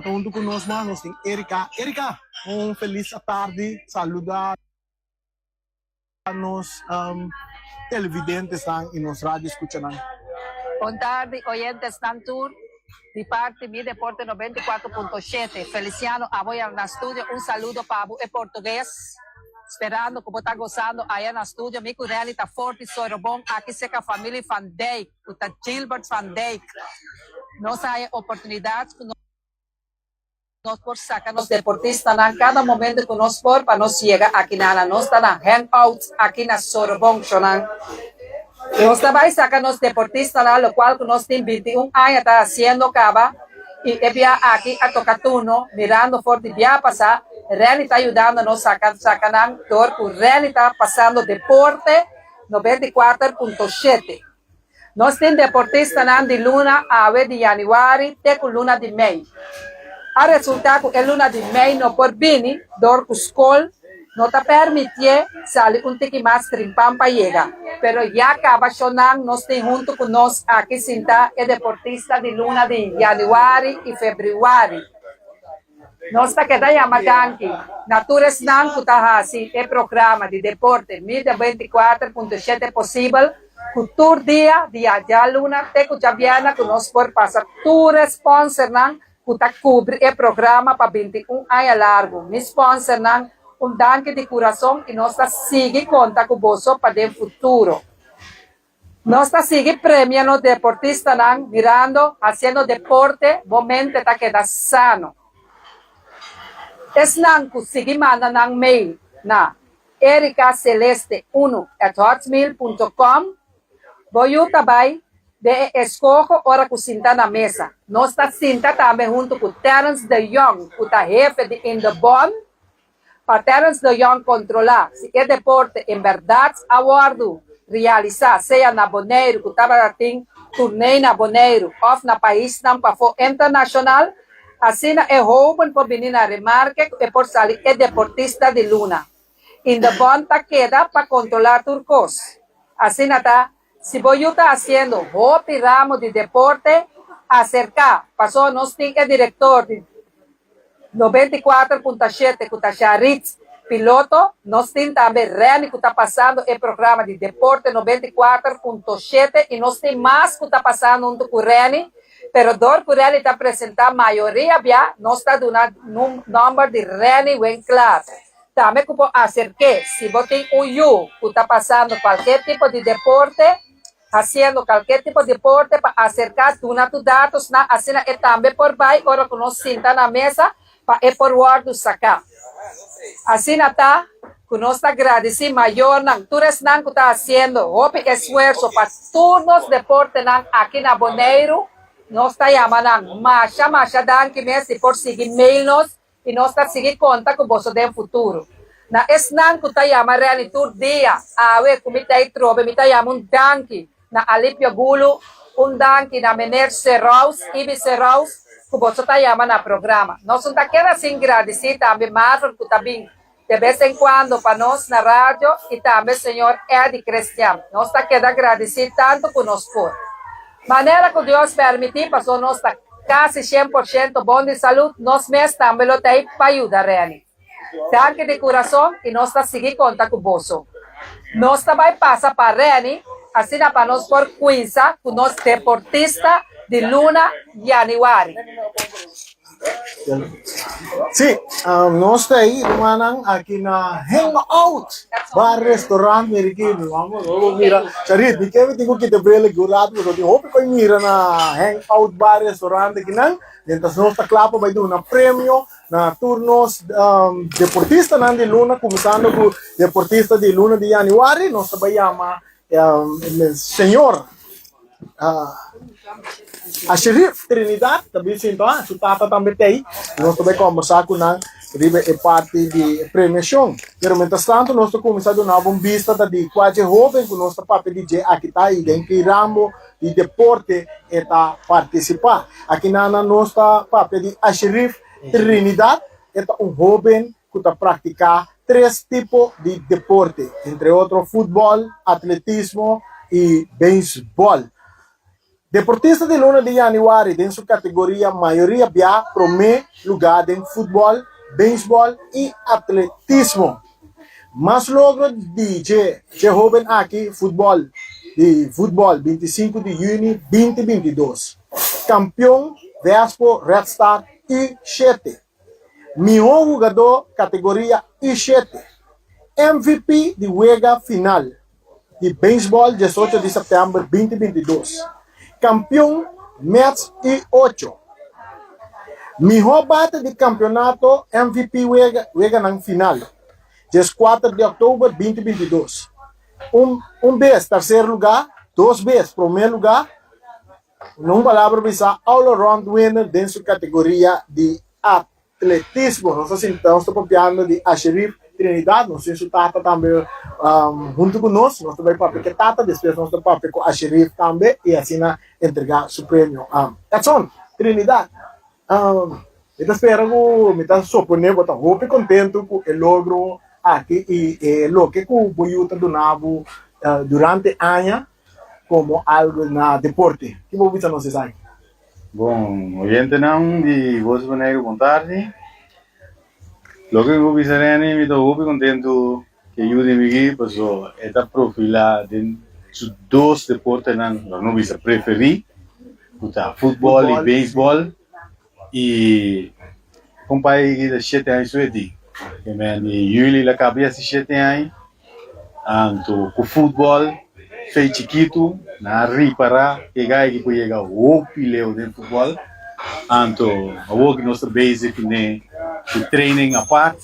Junto conosco, nós temos Erika. Erika, feliz tarde. Saluda nos televidentes e nos rádio escuchando. Boa tarde, oyentes Nantur, de parte Mi Deporte 94.7. Feliciano, apoia no estúdio. Saludo para o português. Esperando que você está gostando aí no estúdio. Mico Real está forte, sou bom. Aqui seca a família Van Dijk, o Gilbert Van Dijk. Nós temos oportunidades que nós por sacar nos deportistas em cada momento que nós for para nós chegar aqui na nossa hangout aqui na Sorobong. Nós também sacamos os deportistas lá, o qual nós temos 21 anos, está fazendo cava, e via aqui a Tocatuno, mirando forte via passar, Reni está ajudando nós sacando, o Reni está passando deporte 94.7. Nós temos deportistas de luna a de janeiro, até com luna de maio. A resultado é luna de maio, no por bini, dor com escola, não está permitindo sair tique mais trimpam para chegar. Pero já acaba chonando, nós temos junto com nós aqui senta é deportista de luna de janeiro e fevereiro. Nós está quedando amadanque. Naturas não que está assim é programa de deporte mídia 24.7 possível. Cultura dia já luna até que já viana que nós por passar tour sponsor não que está cobre é programa para 21 anos largo. Me sponsor não danke de coração e nós está seguir conta com você para o futuro. Nós está seguir premiando deportista não mirando, fazendo deporte, momento está quedando sano. Es não conseguir mandar não mail na ericaceleste1@hotmail.com. Vou também de escojo hora que sinta na mesa. Nós está sinta também junto com Terence de Jong, que está jefe de In The Bond. Para Terence de Jong controlar se é deporte em verdade aguardo realizar, seja na Boneiro, que estava tem torneio na Boneiro, ou na país não para for internacional, assim é open por vir na remarque e por sair é deportista de luna. In the bond queda para controlar turcos. Assim está, se você está fazendo o ramo de deporte, acercar, passou nós tem é diretor de 94.7 que está Charitz, piloto, nós temos também Reni que está passando o programa de deporte 94.7 e nós temos mais que está passando junto com o Reni, pero dor que o Reni está apresentando a maioria, nós está dando um número de Reni bem claro. Também que pode acercar, se você tem um you que está passando qualquer tipo de deporte, fazendo qualquer tipo de deporte para acercar os dados, assim é também por baixo, hora que nós sentamos na mesa, para é por guardo sacar. Assim está, que nós agradecemos maior, tudo isso que está fazendo, o esforço para todos os deportes aqui na Boneiro, nós está chamando, marcha, danke mesmo por seguir mail-nos, e nós está seguindo conta com você no futuro. Na esnan que está chamando, reali todo dia, como está aí trobe, me está chamando danke, na Alipio Gulo, danke na Mener Serraus, Ibi Serraus, que você está chamando no programa. Nós não está querendo assim agradecer também, Marlon, que também, de vez em quando, para nós na rádio, e também o senhor Edi Cristiano. Nós está querendo agradecer tanto que nós for. Maneira que Deus permitir, passou nós está quase 100% bom de saúde, nós mesmos também lo temos para ajudar, Reni. Danke de coração, e nós está seguindo conta com você. Nós também passa para Reni, assim para nós por Quinza, com nós deportista, de luna januari. Sim, nós estamos aí, aqui na Hangout, bar, restaurante, americano. Vamos, mira, Charit, me quer dizer que te brele gurado, porque eu hope que mira na Hangout, bar, restaurante aqui não. Então, nós está claro para dar um prêmio na turnos deportista de luna, começando com deportista de luna de januari, nós também chama senhor a Sheriff Trinidad, também sinto, su tata também tem, nós também conversar com a parte de premiação. Mas, mientras tanto, nós estamos começando a dar uma vista de quase jovem com nosso papel de aqui está aí, em que ramo de deporte está participar. Aqui na nossa papel de a Sheriff Trinidad, é jovem que está praticar 3 tipos de deporte, entre outros, futebol, atletismo e beisebol. Deportista de Luna de Januari em sua categoria maioria via primeiro lugar em futebol, beisebol e atletismo. Mas logro de jovem aqui futebol 25 de junho 2022. Campeão Vespo Red Star I7. Melhor jogador categoria I7. MVP de Liga Final de beisebol 18 de setembro 2022. Campeão Mets I8. Melhor bate de campeonato MVP Liga na final. 4 de outubro 2022. Vez terceiro lugar, 2 vezes primeiro lugar. Numa palavra bisa all-around winner em sua categoria de atletismo. Nós estamos copiando de Asherif Trinidad, nós estamos tata também junto conosco, nós também papel que tata, depois nós também papel com Asherif também e assim entregar o prêmio. Edson, Trinidad, eu espero que me está suponendo que estou contento com o logro aqui e o que o Boyuta donava durante anos como algo na deporte. Que você nos diz? Bom, oyente não de Voz Boneiro, boa tarde. Lo que eu fiz me estou muito contente que eu me passou esta profila de dois deportes não me preferi, futebol e beisebol e compai de 7 anos sueti. Que me Yuli la cabeça 7 anos, anto com futebol fei chiquito na ripara que gai que podia chegar o pileu de futebol, anto a work nosso basic ne de training a parte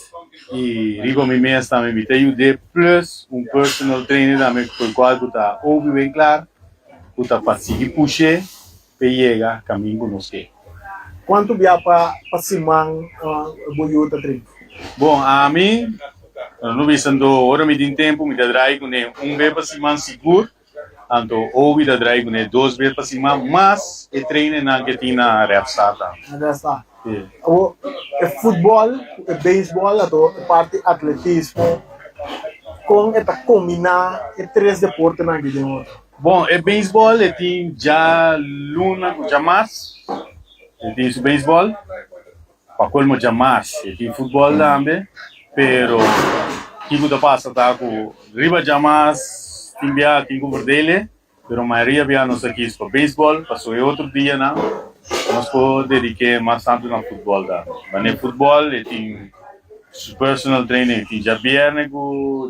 e rigo me mês também me tenho de plus personal trainer também por qual está óbvio bem claro, está para seguir puxar para chegar caminho conosco. Quanto via para Simão Boyuta treino? Bom, a mim não vi sendo hora me tem tempo me dá com vez para Simão seguro, anto ouvi da com 2 vezes para Simão, mas o treino não que tinha na repsata. O futebol, o beisebol, a parte atletismo, com esta combinar e 3 deportes na vida. Bom, o beisebol tem já luna com jamais, tem o beisebol, para colmo jamais, tem futebol também, pero que o passa tá com riba jamais, tem com dele, pero a maioria via nos aqui para beisebol, passou outro dia não. Nós podemos dedicar mais tempo no futebol. Mas no futebol, tem personal trainer, tem já viernes,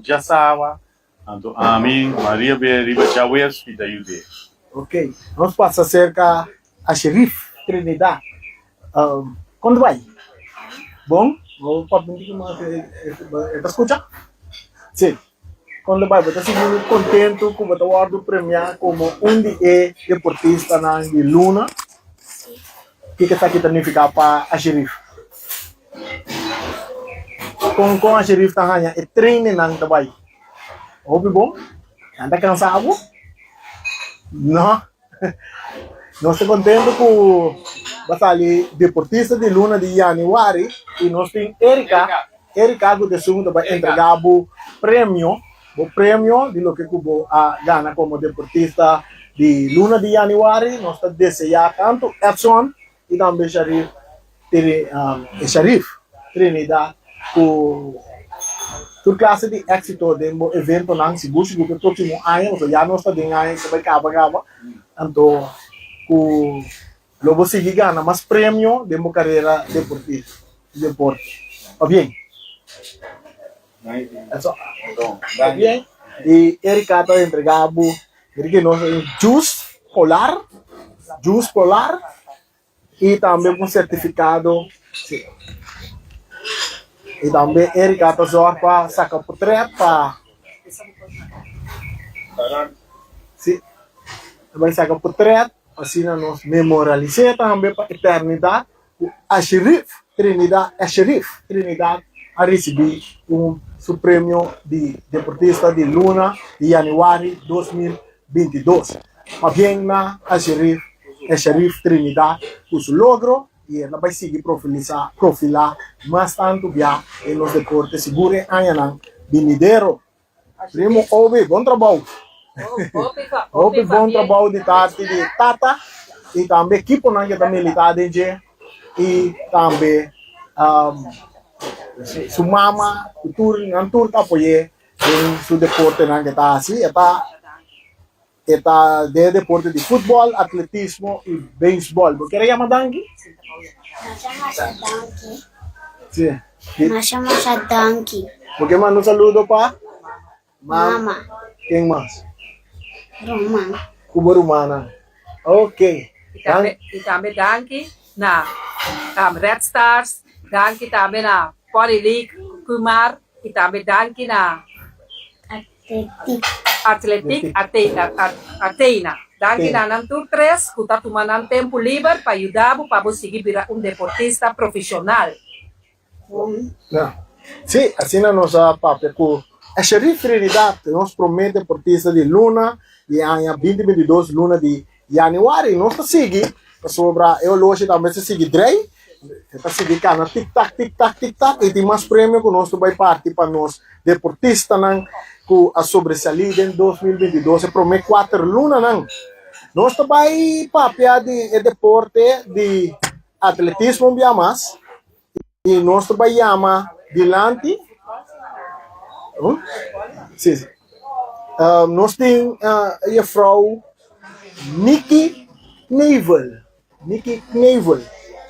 já sábado. Então, a mim, Maria Riba Chávez, que te ajude. Ok. Vamos passar cerca a Xerife, Trinidad. Quando vai? Bom? Vou perguntar mais. Está escutando? Sim. Quando vai? Você se sente contente com o award premiado como de deportista na Luna? O que está aqui significa para a Xerife? Com a Xerife está ganhando e treino não está bem. Ouve bom? Anda cansado? Não. Nós estamos contentes com o deportista de Luna de Januari e nós temos Erika do segundo vai entregar o prêmio de lo que Cubo ganha como deportista de Luna de Januari. Nós estamos desejando tanto Edson e também Sharif Trinidad com sua classe de êxito do evento não se busca no próximo ano, já não está de ano que vai acabar, então o lobo seguir ganha mais prêmio de uma carreira deporte. Tá bem? Eso. Tá bem? E Erika está entregando juice polar e também um certificado. Sim. E também Erika está só para sacar portrait para sim, também sacar portrait assim nós memorializar também para a eternidade a Xerife Trinidad a receber seu prêmio de deportista de Luna de Januari 2022. Mas bem na a Xerife Trinidad com seu logro e ela vai seguir profilar mais tanto via nos deportes seguro amanhã venidero. Primo Obi, bom trabalho. Hope bom trabalho de parte de Tata e também equipe não que também militar de e também sua mama, o tour que apoia em seu deporte não que está assim, está de deporte de futebol, atletismo e beisebol. Você quer chamar Dangi? Nasama siya donkey. Sim. Nasama siya donkey. Porque manda um saludo para Mama. Quem mais? Roman. Cuba Romana. Ok. E também danke na Red Stars, danke também na Polyleague Kumar, e também danke na Atletic. Athletic Athena. Danke na Nantur 3, que está tomando tempo livre para ajudar para você virar deportista profissional. Não. Sim, assim na nossa papel com a Sheriff Trinidad, nós promete deportista de Luna, e em 2022, Luna de januário, nós está seguindo, sobre eu hoje também se seguir Drey, está seguindo cá tic-tac, tic-tac, tic-tac, e tem mais prêmio que nós vai partir para nós, deportista, com a sobressalida em 2022, promete 4 Luna, não. Nós também papel de deporte de atletismo, mais, e nós também chama Dilante. Sim, sim. Nós temos a vrouw Nikki Knevel. Nikki Knevel,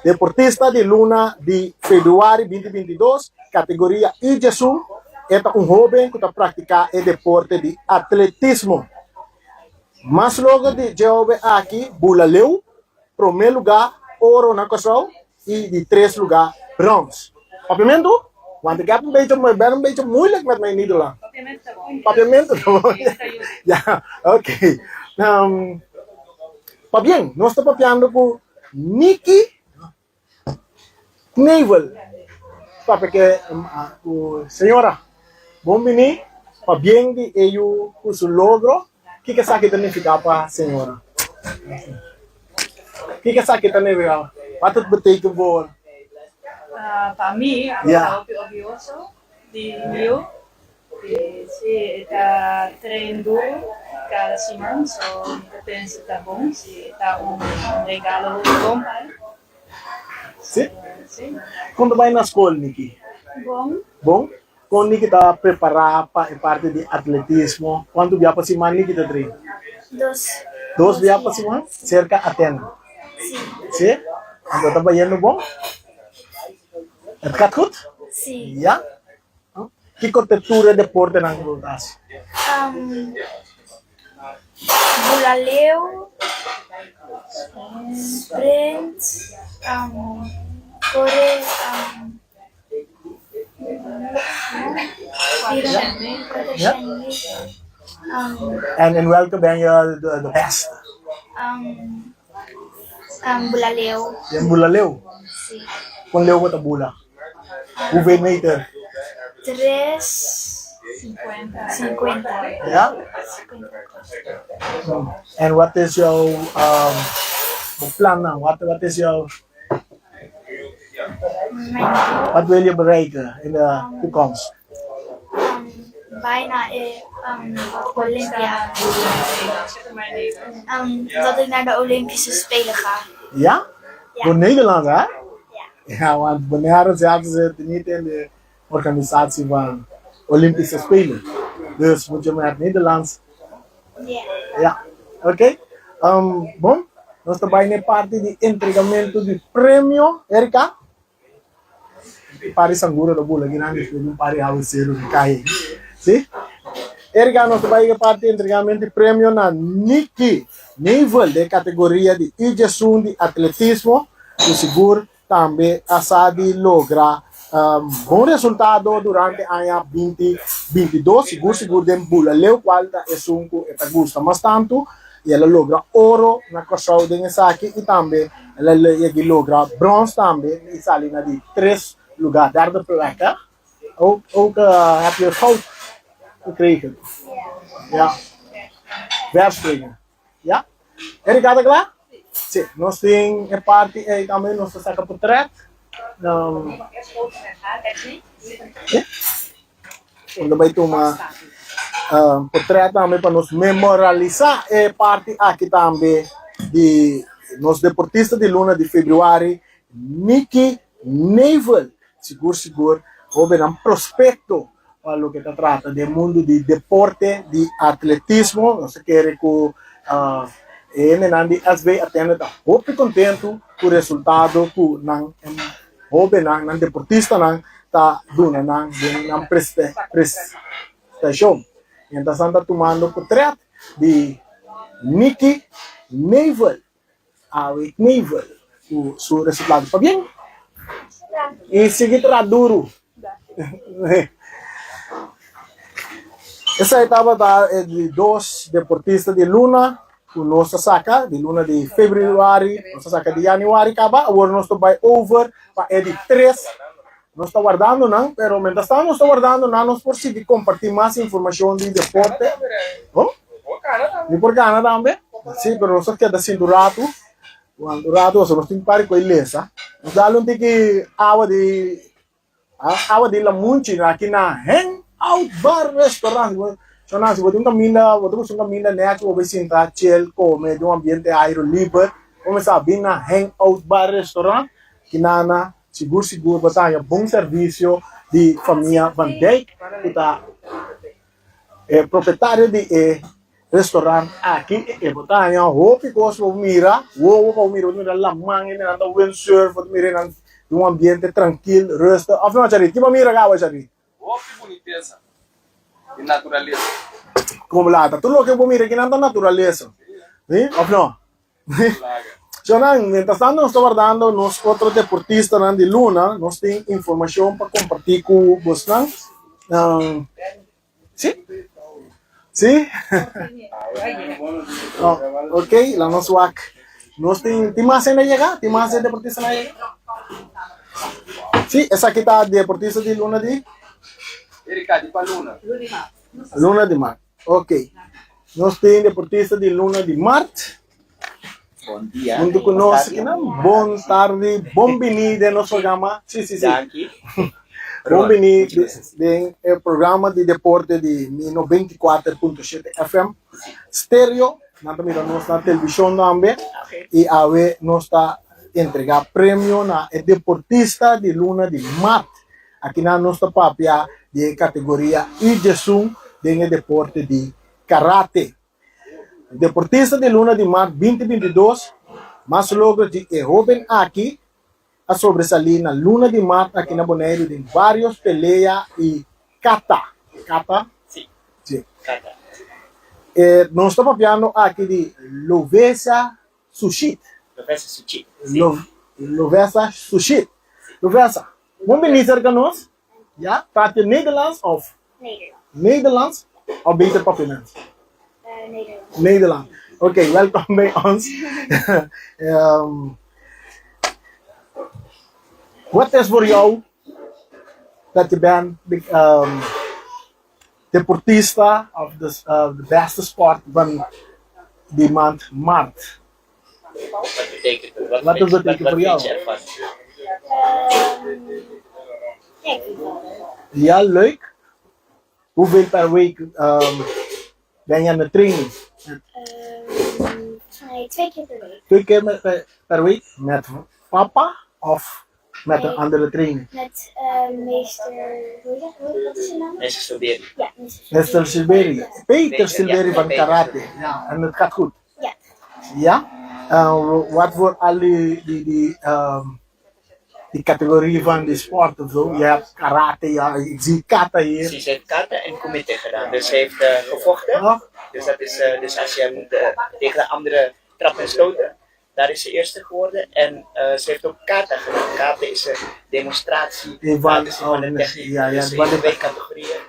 deportista de Luna de fevereiro 2022, categoria I-1. É jovem que está praticando o deporte de atletismo. Mas logo de jovem aqui, Bulaleu, primeiro lugar, ouro na Kosovo, e de 3 lugar, bronze. Obviamente, want ik heb ben een beetje moeilijk met mijn Nederlands. Papiamento, tá bom? Ja, ok. Bien, nós estamos papiando com Nikki Knevel. Porque, senhora, bom menino, para bem de eu, com seu logro, o que sabe significa para a senhora? O que sabe significa? Wat het betekent voor? Para mim, Yeah. é orgulhoso de eu. Se está treinando cada semana, só penso que está bom, se está regalo bom para Sim? sim. Quando vai na escola, Nikki? Bom, Bom? Quando Nikki está preparada para a parte de atletismo, quanto via para semana Nikki está treino? 2. 2 via para semana? Cerca a 10. Sim. Sim? Então está bem bom? Het gaat goed? Sim. Ja? Que cobertura de deporte na Goldás? Bulaleu. Sprint. Correr. Ja? En in welke ben je de beste? Bulaleu. In Bulaleu? Sim. Kung leu ko bula. Hoeveel meter? 3,50. Ja? En wat is jouw plan nou? Wat is jouw... Wat wil je bereiken in de toekomst? Bijna Olympia. Dat ik naar de Olympische Spelen ga. Ja? Ja. Voor Nederland, hè? Ja. Ja, want Bonaire zaten ze niet in de organisatie van Olympische Spelen. Dus moet je maar het Nederlands. Ja. Ja, ok. Bom, nós também é parte de entregamento de prêmio, Erika. Pare Sangura da Bula, grande, não pare ao ser que cai. Sim? Erika, nós também é parte de entregamento de prêmio na Nikki, nível de categoria de I-1 de atletismo, do seguro também a SADI logra bom resultado durante o ano 2022, seguro de Bulaleu, qual é o que gusta mais tanto, e ela logra ouro na Kosovo de Nesaki, e também ela logra bronze também, e sale na de 3 lugar, derde plek, ook heb je goud gekregen. Ja. Werpspringen. Ja? Erika, tá klaar? Sim, nós temos a parte e também nós saca por trás. Quando vai tomar portret também para nos memorializar parte aqui também de nos deportistas de luna de fevereiro, Nicky Nevel, seguro, houve um prospecto para o que se trata do mundo de deporte, de atletismo, não se quer que ele nandi SB atende tá muito contento com o resultado que não houve não deportista não tá dando não prestação. Então está tomando portrait de Nicky Nevel, Nevel, o seu resultado está bem? E seguir duro. Essa etapa de dois deportistas de luna, o nosso saca de luna de fevereiro, nossa saca de janeiro, acaba, agora nós estamos over para de 3. Nós estamos guardando, não, pero mientras tanto nós estamos guardando, não, nós por seguir compartilhar mais informação de deporte. Oh? E por Canadá também? Sim, pero nós queda assim durado, nós temos que parar com ele, sabe? Nós damos que água de la munchi aqui na Hangout Bar Restaurant. So na se você não mina, você não mina né, que você sentar chill, comer de ambiente aire livre, começar a vir na Hangout Bar Restaurant, que na seguro você bom serviço de família Van Dijk, que tá proprietário de restaurante aqui, e botar roupa que você mira lá manhã, anda windsurf, mira um ambiente tranquilo, resta. Afinal, Chari, que mira gawa, Chari? Oh, que boniteza. E natureza. Como lá, tá tudo o que eu mira aqui na natureza. Sim? Afinal. So, mientras tanto, nós estamos guardando nos outros deportistas de luna, nós temos informação para compartilhar com vocês. Sim? Sim? Ok, lá nos WAC. Nós temos mais ainda chegar? Tem mais deportistas ainda chegar? Sim, essa aqui está deportista de luna de? Erika, de Paluna. Luna de Marte. Ok. Nós temos deportista de luna de Marte. Bom dia. Junto conosco aqui, não? Bom tarde, bom venida no nosso programa. Sim. Bom venida no programa de deporte de 94.7 FM. Stereo. Nós estamos na televisão também. E a ver, nós está entregar prêmio na deportista de luna de Marte. Aqui na nossa papia de categoria I-Jesum de deporte de karate. Deportista de luna de Marte 2022, mas logo de jovem aqui a sobresalir na luna de Marte aqui na Bonaire de vários peleas e kata. Kata? Sim. Kata. Nós estamos papiando aqui de Lovesa Sushi. Lovesa Sushi. Lovesa, vamos venir com nós? Ja? Praat je Nederlands of? Nederlands? Of beter Papiaans? Nederlands. Oké, welkom bij ons. Wat is voor jou dat je bent deportista of de beste sport van die maand maart? Wat betekent voor jou? Ja, leuk. Hoeveel per week ben je aan de training? 2 keer per week. 2 keer per week? Met papa of met een andere trainer? Met meester, wat is zijn naam? Meester Silberi. Ja, Meester Silberi. Peter Silberi van karate. Ja, en het gaat goed. Ja. Ja? Wat voor al die categorie van de sport of zo? Je hebt karate, ja, ik zie kata hier. Ze heeft kata en kumite gedaan. Dus ze heeft gevochten. Oh. Dus dat is, dus als je moet tegen de andere trappen en stoten, daar is ze eerste geworden. En ze heeft ook kata gedaan. Kata is een demonstratie van de techniek. Ja, dus in van de 2 categorieën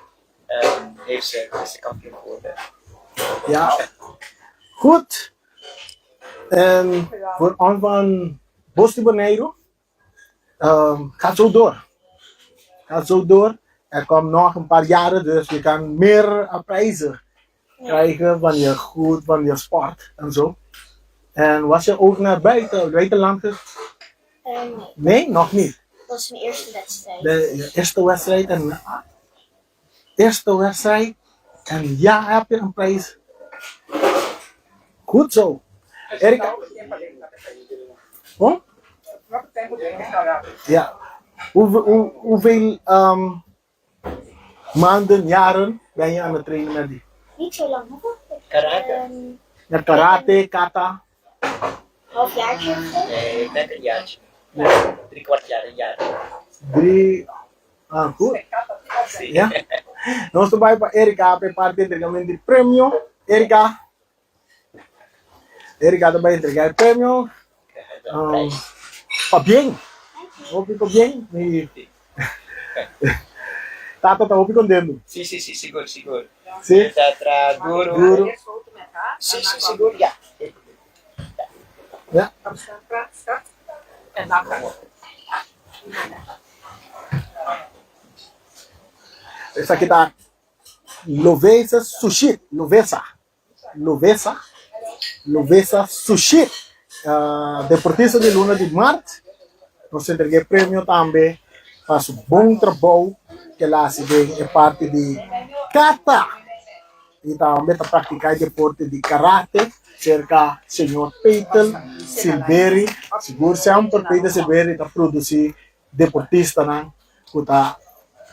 is ze kampioen geworden. Ja, goed. En voor ons van Bos de Bonaire gaat zo door. Gaat zo door. Er komt nog een paar jaren, dus je kan meer prijzen krijgen van je sport en zo. En was je ook naar buitenland? Nee, Nee, nog niet. dat was mijn eerste wedstrijd. De eerste wedstrijd en eerste wedstrijd En ja, heb je een prijs. Goed zo. Erika. Oh? Ja. Hoeveel maanden, jaren ben je aan het trainen met die? Niet zo lang, hoor. Karate? Met karate, kata? Halfjaartje of zo. Nee, ik denk een jaartje. 3/4 jaar, een jaar. 3. Goed. Ja. Nós vai para Erika para parte de entregamento de prêmio. Erika também entregar o prêmio. Tá bem. Ficou bem. Tata tá contente. Sim, seguro. Sim. Tá duro. Duro. Sim, seguro, já. Ja. En dan kan Essa aqui tá Lovesa Sushi. Lovesa Sushi. Deportista de Luna de Marte. Nós entreguei prêmio também. Faz um bom trabalho. Que lá se vê é parte de kata. E também está praticando deporte de karate. Cerca senhor Peter Silveri. Seguro sempre Peter Silveri está produzindo deportista na está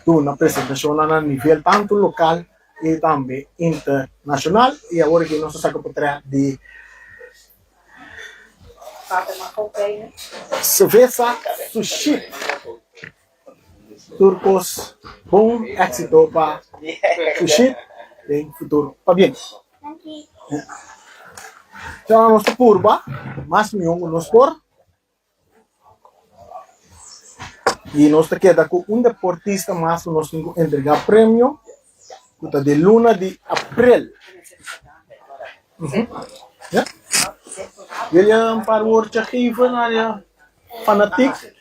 na apresentação a nível tanto local e também internacional. E agora que nós estamos a de Cerveza Sushi. Turcos, bom éxito para Sushi em futuro. Tá bem? Dank je. Então, nós estamos curva, mais nós por. E nós queda com deportista mais nós temos que entregar prêmio de luna de abril. Ja? Wil je een paar woordjes geven naar je fanatiek?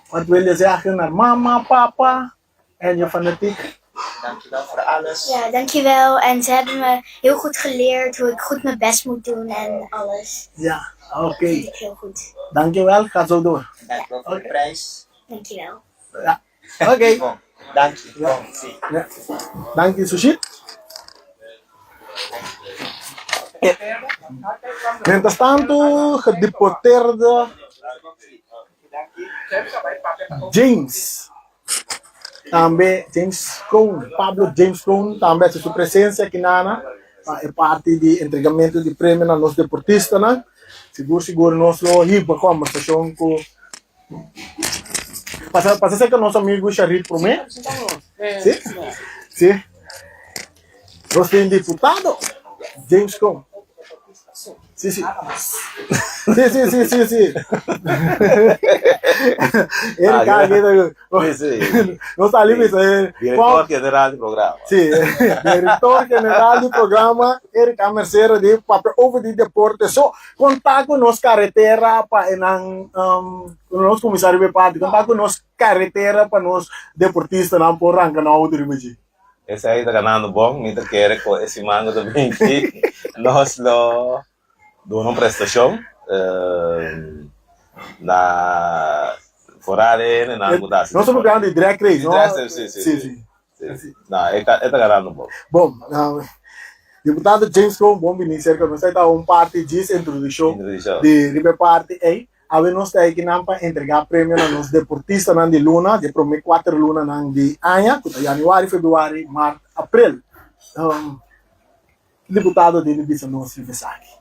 Wat wil je zeggen naar mama, papa en je fanatiek? Dankjewel voor alles. Ja, dankjewel. En ze hebben me heel goed geleerd hoe ik goed mijn best moet doen en alles. Ja, oké. Dat vind ik heel goed. Dankjewel, ga zo door. Dankjewel voor de prijs. Dankjewel. Ja, oké. Bom, dank je. Ja. Bom, sim. Ja. Dank je, Sushi. Mientras tanto, gedeporteerde James. Também James Crown, Pablo James Crown, também sua presença aqui na é parte de entregamento de prêmio nos deportistas, né? Seguro nós riba com a conversação com passa ser que nosso amigo Sharit por mim? Sim. Nós temos deputado James Crown. Sim. Sim. Ele caga. Não está ali, Diretor General do Programa. Sim, Diretor General do Programa, Erika Merceiro de papel over de deporte. So, contar com nós carretera para nós comissário de parte, contar com nós carretera para nós deportistas não por ranca na outra imagem. Esse aí está ganhando bom, me quer com esse mango também que nós lo damos uma prestação na fora na mudança. Nós estamos ganhando de drag race, não? Sim. Não, ele está ganhando bom. Bom, deputado James Crown, bom ministério, que nós estamos parte de introdução de River Party aí. Agora nós estamos aqui para entregar prêmio nos deportistas de Luna, de prometer 4 lunas de ano, que é janeiro, fevereiro, março, abril. Deputado de Divisão Norte de Saque.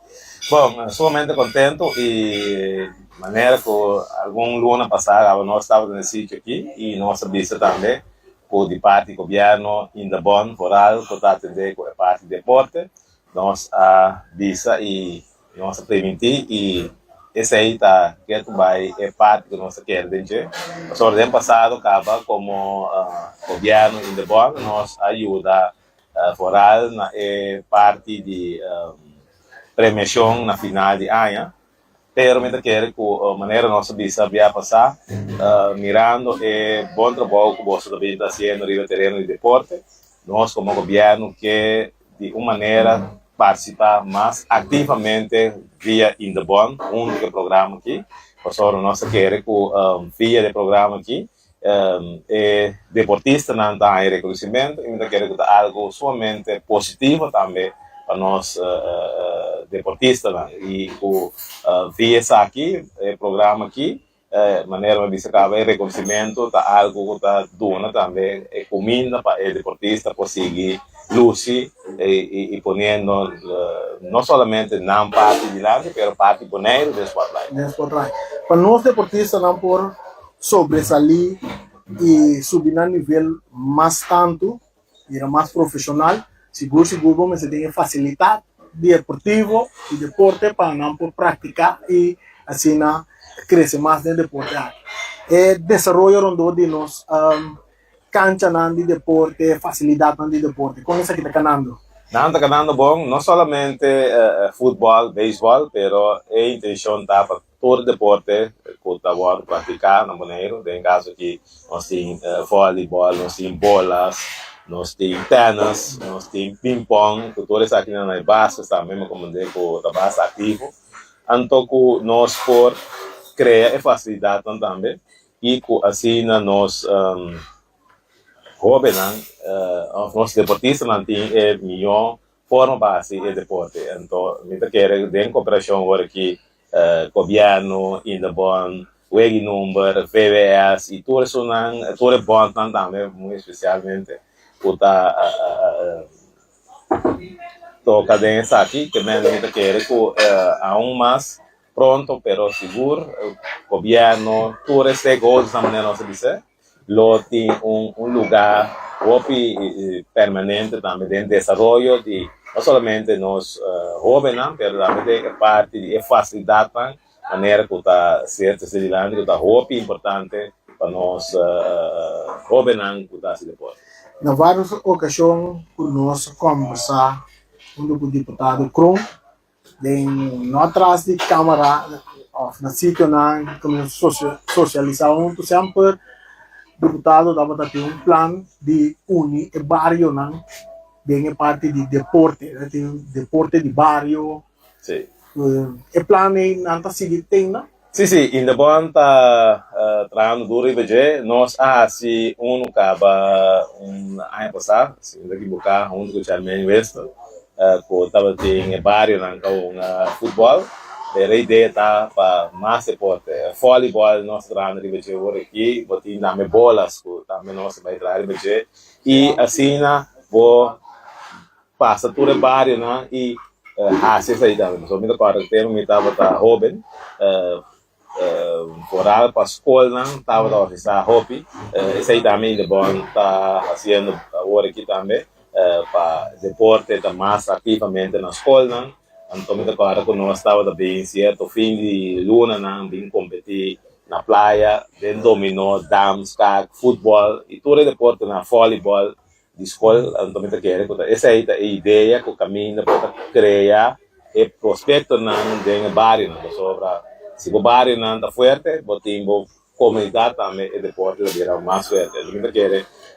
Bom, sumamente contente e maneira que algum luna passada nós estávamos nesse sítio aqui e nossa vista também por de parte do governo ainda bom foral que está atendendo com a parte de deporte nós a vista e nossa preventir e esse aí tá que vai é parte que nós quer dentro só no ano passado acaba como governo ainda bom nós ajuda foral na parte de premiação na final de ano, pero me quero que a maneira nossa visa via passar, mirando o bom trabalho que você também está fazendo no terreno de deporte, nós como governo que de uma maneira participar mais ativamente via Indabon, único programa aqui, por nós queremos que via de programa aqui, deportista não tem reconhecimento, e eu quero que algo somente positivo também para nós deportistas, né? E o via aqui, o programa aqui, maneira de se acaba reconhecimento, tá algo que tá dona também, comida para o deportista conseguir luci e ponendo não somente na parte de lá, mas parte boneiro do spotlight. Para nós deportistas não por sobresalir e subir no nível mais tanto, ir mais profissional, seguro vamos ter facilidade deportivo e deporte para não por praticar e assim crescer mais no deporte. Desenvolvimento de nós cancha de deporte, facilidade de deporte, como isso que está ganhando? Não está ganhando bom, não somente futebol, beisebol, pero a intenção está para todo deporte que está a praticar na maneira, em caso que nós temos voleibol, nós temos bolas, nós temos tênis, nós temos ping-pong, que todos aqui na base também, como dizer, que está base ativo. Então, nós por criar a facilidade também, e assim nós jovens, nós deportistas não temos a melhor forma base de deporte. Então, eu quero ter cooperação agora aqui, governo, Indabon, Wegi Number, VVS, e todos os bons também, muito especialmente, para a cadência aqui, que eu quero que mais pronto, pero seguro, governo, todos os negócios da maneira nossa dizer, lo tem lugar permanente também de desenvolvimento de não somente nós jovens, mas também de parte de facilidade, maneira que está certo, que está importante para nós jovens que está se depois. Na várias ocasiões, nós conversar com o deputado Kron, não atrás de câmara, na sítio, como socializar, sempre o deputado dava ter plano de unir o bairro, bem a parte de deporte, deporte de bairro. Sim. O plano não está seguindo, tem, não? Sim, ainda bom está trabalhando duro e nós se acaba ano passado, se daqui bocar que já me investe, que estava tem bairro na futebol. A ideia está para mais deporte. Voleibol, nós trabalhamos aqui, botamos também bolas, também nós vamos trabalhar e assim, vou passar todo o bairro e assim aí também. Só me dá para ter um estava jovem, foral para a escola, estava a oferecer hobby. Isso aí também é bom, está fazendo agora aqui também, para deporte, está mais ativamente na escola. Então, agora que nós estávamos bem certo, fim de luna, bem competir na praia, bem dominó, damas, futebol e todo o deporte na voleibol de escola. Então, essa é a ideia que o caminho para criar o prospecto no bairro. Se o bairro não está forte, botamos comunidade também e deporte virar mais forte.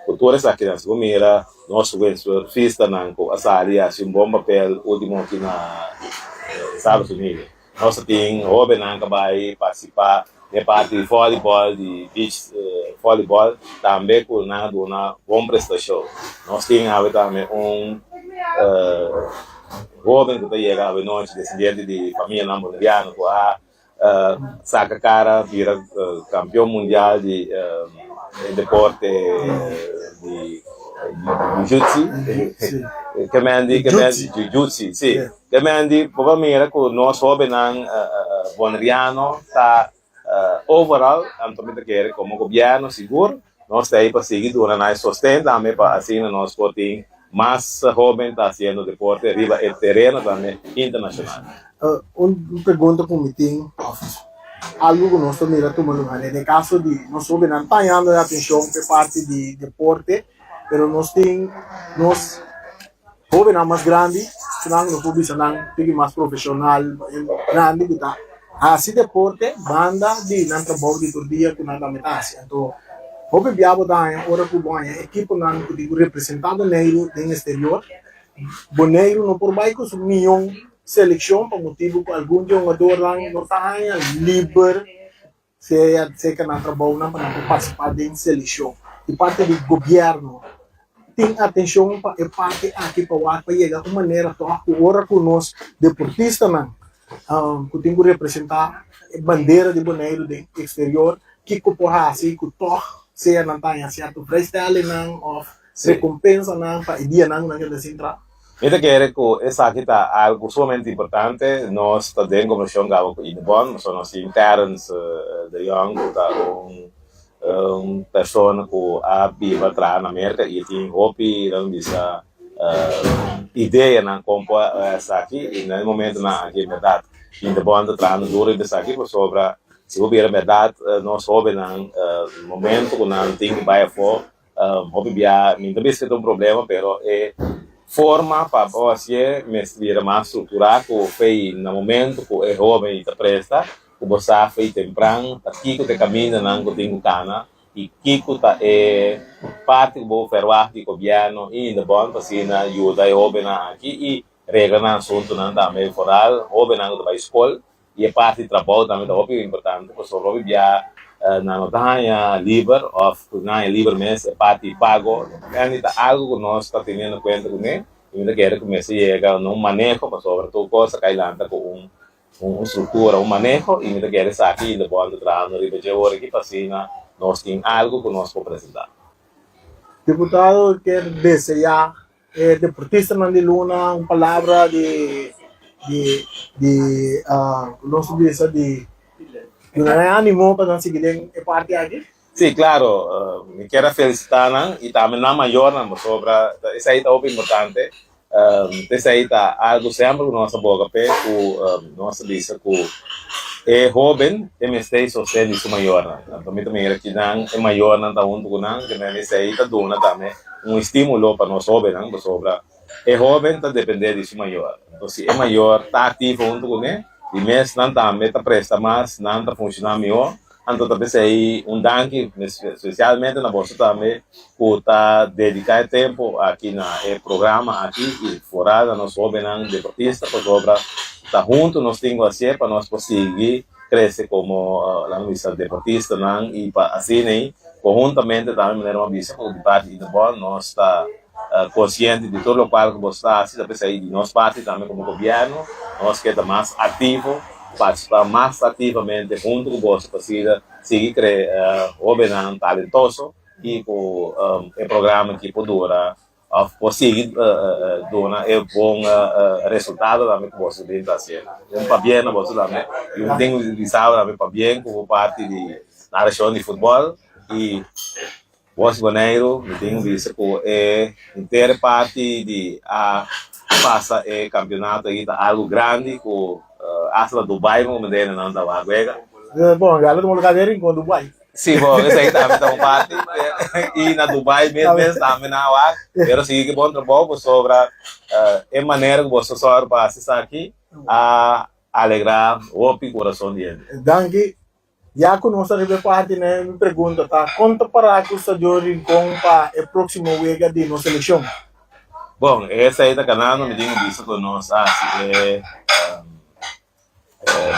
Então, todas aqui na Segumira, nós vamos surfista, a Sali, assim, um bom papel, último aqui na Estados Unidos. Nós temos jovens que vai participar da parte de voleibol, de beach voleibol, também com uma boa prestação. Nós temos também jovem que chega à noite, descendente de família namoradiana, saca cara, vira campeão mundial de deporte de jiu-jitsu, que me andi jiu-jitsu, sim, que me andi por mim que nós jovens bonriano tá overall, então me quer como governo seguro, nós temos para seguir durante a sustento também para assim nós podemos mais jovens tá fazendo deporte arriba o terreno também internacional. Uma pergunta que me tem, algo que nós também tomamos no caso de nós jovens não está dando atenção para parte de deporte, mas nós temos jovens mais grandes, não publica não mais profissional, grande que está assim deporte banda de não trabalho de todo dia com nada metade. Então jovem viabo da hora que bom a equipe não pode representar o negro no exterior, o negro não por mais que os milhões seleção para motivo que algum jogador lá não está livre se que não trabalha para participar da seleção. E parte do governo tem atenção para a parte aqui para chegar de maneira que ora conosco deportista não que tem que representar a bandeira de Bonaire do exterior que porra assim que toh seja não tem certo freestyle não ou recompensa não para dia não que desentra. Mira que essa aqui está algo sumamente importante. Nós está dentro da comissão com Inebon, nós somos internos de Young, pessoa que a viva tra na América e tem hopi dan bisa ideia na compo essa aqui e no momento na aqui verdade ainda bom tra no duro dessa aqui por sobre se houver verdade nós soube na momento que não tem que vai for houve bia ainda bem que tem problema pero é forma para você mestre mais estruturar que foi no momento que é jovem e presta o você fez temprano, aqui que te caminha não que tem cana e Kiko tá parte do ferroar do governo e ainda bom para se na ajuda e jovem aqui e regra na assunto não também foral jovem não da escola e a parte do trabalho também da jovem importante porque sobre via na notanha livre ou na livre mês é parte pago e tá algo que nós está tendo conta com ele e ainda quero começar a chegar no manejo para sobre tudo coisa que lá com uma estrutura, um manejo, e ainda quero estar aqui, ainda pode entrar no Ribeirão de Ouro aqui, para assim, nós temos algo que nós podemos apresentar. Deputado, quer desejar, deportista de Luna, uma palavra nosso de ânimo para nós seguir a parte aqui? Sim, claro, me quero felicitar e também na maior, sobre, isso aí é muito importante. Isso aí está algo sempre que nossa boca pé, nossa lista que é jovem, tem este social isso maior, também aqui não é maior não está junto com não, que não isso aí está dando também estímulo para nós jovem não, sobre é jovem está depender disso maior, então se é maior está ativo junto com ele, e mês não também está presta mais, não está funcionando melhor. Então, talvez aí danke, especialmente na bolsa também, por estar dedicando tempo aqui no programa aqui e fora da nossa jovem deportista, para sobre estar junto, nós temos que para nós conseguir crescer como a deportista e para assim, conjuntamente também de uma visão, porque de parte de nós está consciente de todo o qual você está, talvez aí de nossa parte também como governo, nós queremos mais ativo, participar mais ativamente junto com você para seguir jovem talentoso e com o programa que poderá conseguir dar bom resultado também que você tem que fazer. Para bem você também. Eu tenho visado também para bem como parte da região de futebol e você Bonaire tenho visto que inteira parte de passa campeonato aí algo grande com hasta Dubai como dele não da vaga. Bom, galera do lugar dele com Dubai. Sim, bom, isso aí também está parte e na Dubai mesmo também na vaga. Quero seguir que bom trabalho sobre a maneira que você só para acessar aqui a alegrar o coração dele. Danke. Já que nós estamos na parte, né, me pergunta, tá? Quanto para que o senhor para a próxima vega de nossa seleção? Bom, essa aí da canal me diga disso que nós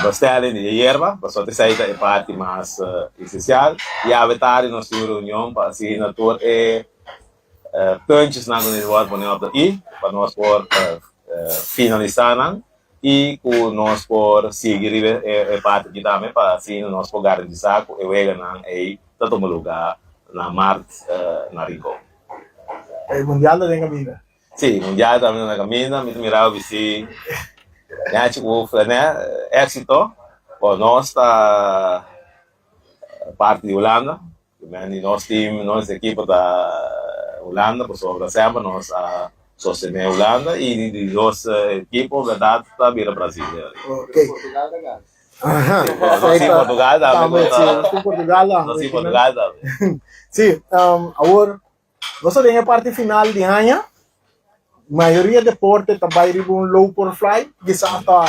bastante de erva, para essa aí é parte mais essencial e a vetari nós temos reunião para assim na tour punches na universidade para nós por finalizar e com nós por seguir parte aqui também para assim nós por garantizar que o ega não é todo lugar na Marte na Rico. O mundial da caminho. Sim, mundial também na caminho, me mirava se já tipo né éxito por nossa parte de Holanda, e nosso time, nossa equipe da Holanda, por sobre sempre nós sostener Holanda e de nossa equipe verdade está vir Brasil. Ok. Nós em Portugal também. Nós em Portugal também. Sim, agora você tem a parte final de ano. Maioria de deporte também tem low profile, bisa está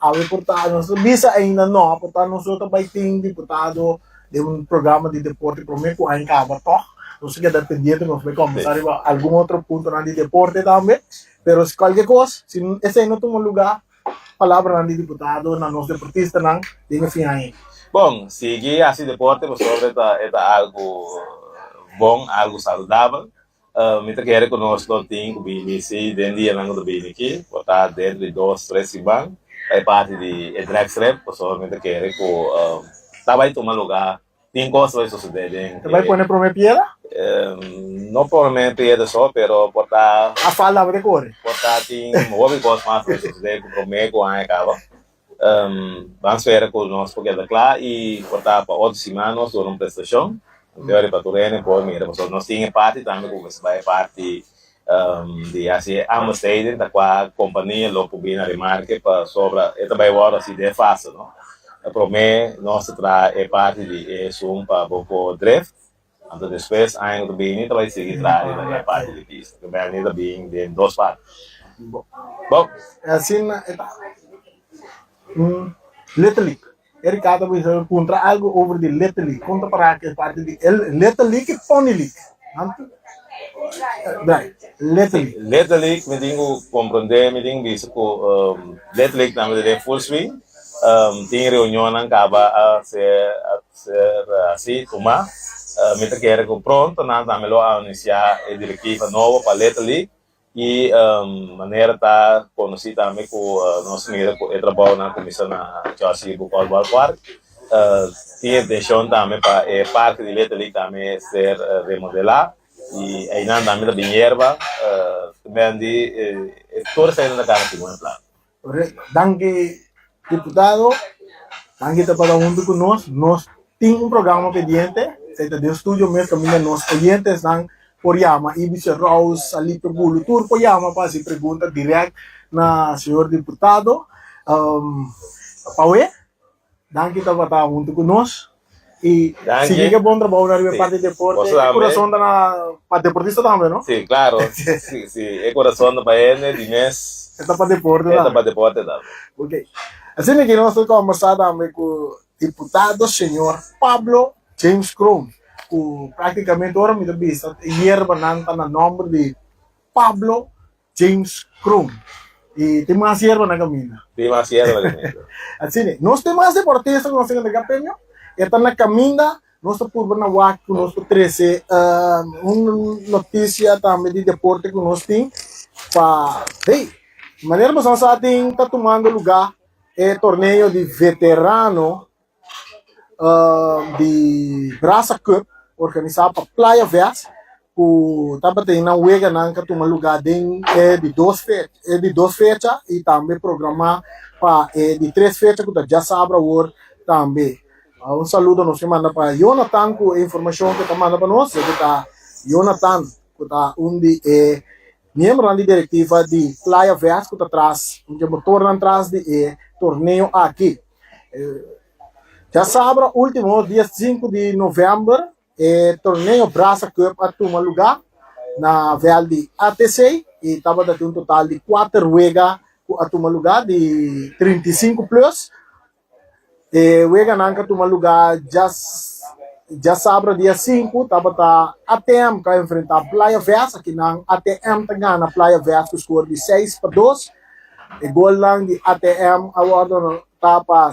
a reportagem, bisa ainda não, portanto nós também temos deputado de programa de deporte prometo em Cabo Toh, nós que dependendo nós vamos começar algum outro ponto de deporte também, pero se qualquer coisa, se esse não toma lugar, palavra de deputado, na nosso deportista não, tem que fim aí. Bom, seguir assim deporte, mas sobre é algo bom, algo saudável. Me quero que nós não temos que se dentro de ano do bem aqui, botar dentro de 2-3 semanas, é parte de Drexrep, pessoal me quero que tá vai tomar lugar, tem coisas vai suceder. Você vai pôr para minha piedra? Não provavelmente piedra só, pero botar A falda vai correr. botar tem outra coisa mais vai suceder que prometo que vai acabar. Vamos ver com nós porque é claro e botar para outras semanas ou uma prestação. Teoria para turene por mim, mas nós temos parte também como se vai parte de assim ambas saídas da qual companhia logo bem na remarque para sobre é também agora assim de fácil, não? Para mim nós traz é parte de um para pouco drift, então depois ainda também nem vai seguir traz é parte de pista, também ainda bem de duas partes. Bom, Assim, Little League. Ricardo vai contra algo over de Little League. Conta para que parte de Little League e Pony League. Little League, me digo compreender, me digo isso que Little League também de full swing, tem reunião não acaba a ser assim, tomar, me quero que pronto, nós também lo anunciar a diretiva nova para Little League e maneira tá conhecida também com nosso amigo que trabalha na comissão na Chelsea Football Park, tem intenção também para o parque de Little League também ser remodelado e aí não também da Binherba também de toda a saída da casa de bom plano. Danke, deputado. Danke para mundo conosco. Nós temos programa pendiente. Seja de estúdio mesmo, também nós oyentes dan por llama e Ibiza Rose, ali pergulo tour por llama para se pergunta direto na senhor deputado. Paué, danke para estar junto conosco. E seguir que bom trabalho na sí. parte de deporte. O Coração da para deportista também, não? Sí, claro. Sí, sí. El corazón de Paene, Dinés. Esta para deporte, Esta não? para deporte também. Ok. Assim que nós estamos conversando também com o deputado senhor Pablo James Crum, que praticamente agora me vista hierba nanta na nome de Pablo James Crum. E tem mais hierba na caminho. Demasiado. Assim, nós temos mais deportistas que nós temos de prêmio. Está na caminho, nós estamos por na WAC, nós estamos 13, uma notícia também de deporte que nós temos. Hey, de maneira que nós está tomando lugar é torneio de veterano de Brasa Cup, organizado para Playa Verde, que estava tendo na Uega, que toma lugar de 2 fechas e também programar para de 3 fechas, que já sabe agora também. Saludo nós manda para Jonathan com a informação que está mandando para nós. Jonathan, que está de membro da diretiva de Playa Verde, que está atrás, que motor atrás de torneio aqui. Já sabe, último dia 5 de novembro, torneio Brasa Cup a tomar lugar na Velde ATC e estava dando um total de 4 ruegas a tomar lugar de 35 plus. Wega nanka toma lugar já sabe dia 5 tava ATM que enfrentar Playa Verde aqui na ATM tá ganha Playa Verde com score de 6-2 e gol lang de ATM agora tapa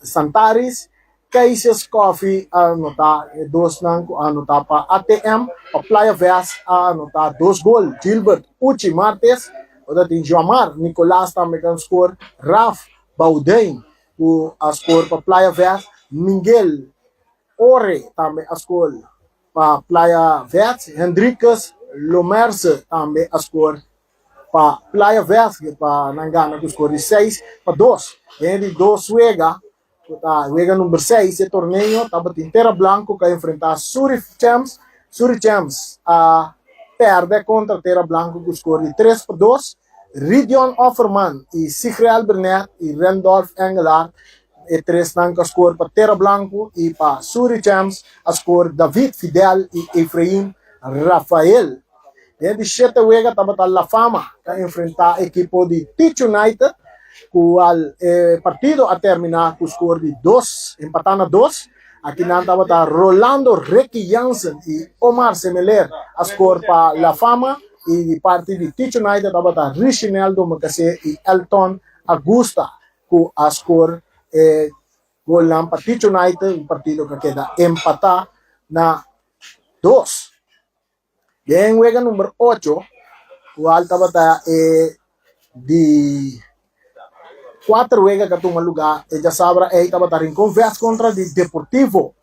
Santaris Cases Coffee anota 2 nang anota pa ATM a Playa Verde anota 2 gol Gilbert Uchi Martes o da tem Joamar Nicolas também com score Raf Baudin o a score para Playa Verde, Miguel Ore também a score para Playa Verde, Hendriques Lomerse também a score para Playa Verde, para Nangana com score de 6-2. E de 2 Wega número 6, esse torneio estava em Terra Blanco que enfrentar Zurich Champs a perde contra Terra Blanco com score de 3-2. Ridion Offerman e Sigreal Burnett e Randolph Engelhardt e 3 nang a score para Terra Blanco e para Zurich Champs a score David Fidel e Efraim Rafael. E de 7 Wega estava La Fama que enfrentar a equipo de Teach United cual partido a terminar com score de 2, empatando a 2. Aqui não estava Rolando Ricky Jansen e Omar Semeler a score para La Fama e de parte de Teach United estava Richineldo Macase e Elton Augusta com a score gol ng Paticho United, un partido que queda empata na 2. Bien, juega número 8, cual tabata di 4 juega que toma lugar, ella sabra tabata Rincon Vaz contra di Deportivo.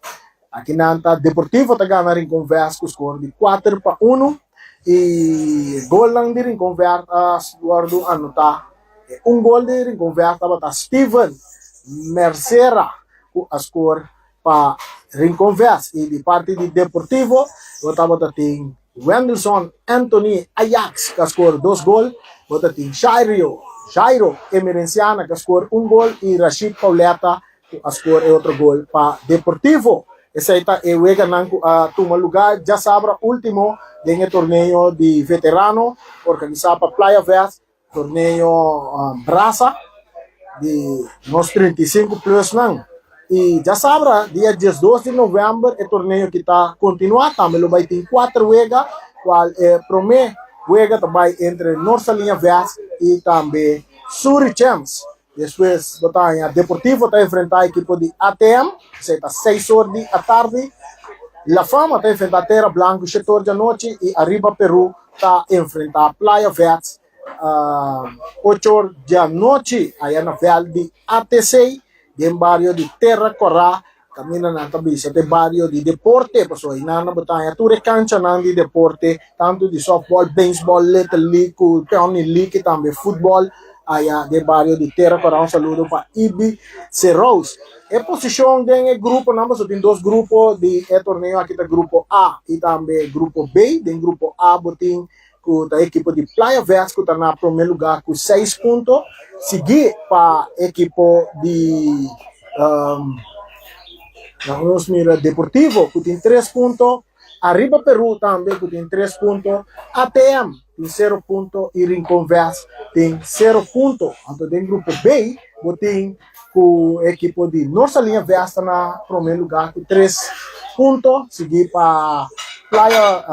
Aqui nanta Deportivo tá ganhando Rincon Vaz com score de 4-1 e gol lang di Rincon Vaz guardo ano tá gol de Rincon Vaz tabata Steven Mercera com a score pa Rincon Vaz e de parte de Deportivo tabata tem Wendelson Anthony Ajax que score 2 gol, tabata tem Jairo Emerenciana que score 1 gol e Rashid Pauleta que score outro gol para Deportivo. Essa aí juega toma lugar, já sabra último de torneio de veterano organizado para Playa Vaz, torneio Brasa de nos 35 plus não. E já sabra, dia 12 de novembro, o torneio que está continuando, também vai ter 4 juega, qual é Promé juega também entre Nossa Linha Vaz e também Surichems. Depois, a Deportivo está enfrentando a equipe de ATM, que está 6 horas da tarde. La Fama está enfrentando a Terra Blanca, 7 horas da noite. E Arriba Peru está enfrentando a Playa Vaz, 8 horas da noite. Aí na Vale de ATC, em barrio de Terra Corá, caminha na tabisa, tem barrio de deporte. Pessoal, aí na batalha, tudo cancha de deporte, tanto de softball, baseball, little league, peony league, e também futebol. Allá de barrio de Terra Corá, un saludo para Ibi Cerros. En posición de grupo, nós temos 2 grupos de torneio, aqui está grupo A e também grupo B. De grupo A, botem com a equipe de Playa Vaz, que está na primeiro lugar com 6 pontos. Seguir para a equipe de vamos mirar Deportivo, que tem 3 pontos. Arriba Peru também, que tem 3 pontos. ATM tem 0 pontos e Rincon Vaz tem 0 pontos. Então, tem grupo B, tem com a equipe de Nossa Linha Vaz na primeiro lugar com 3 pontos. Seguir para Playa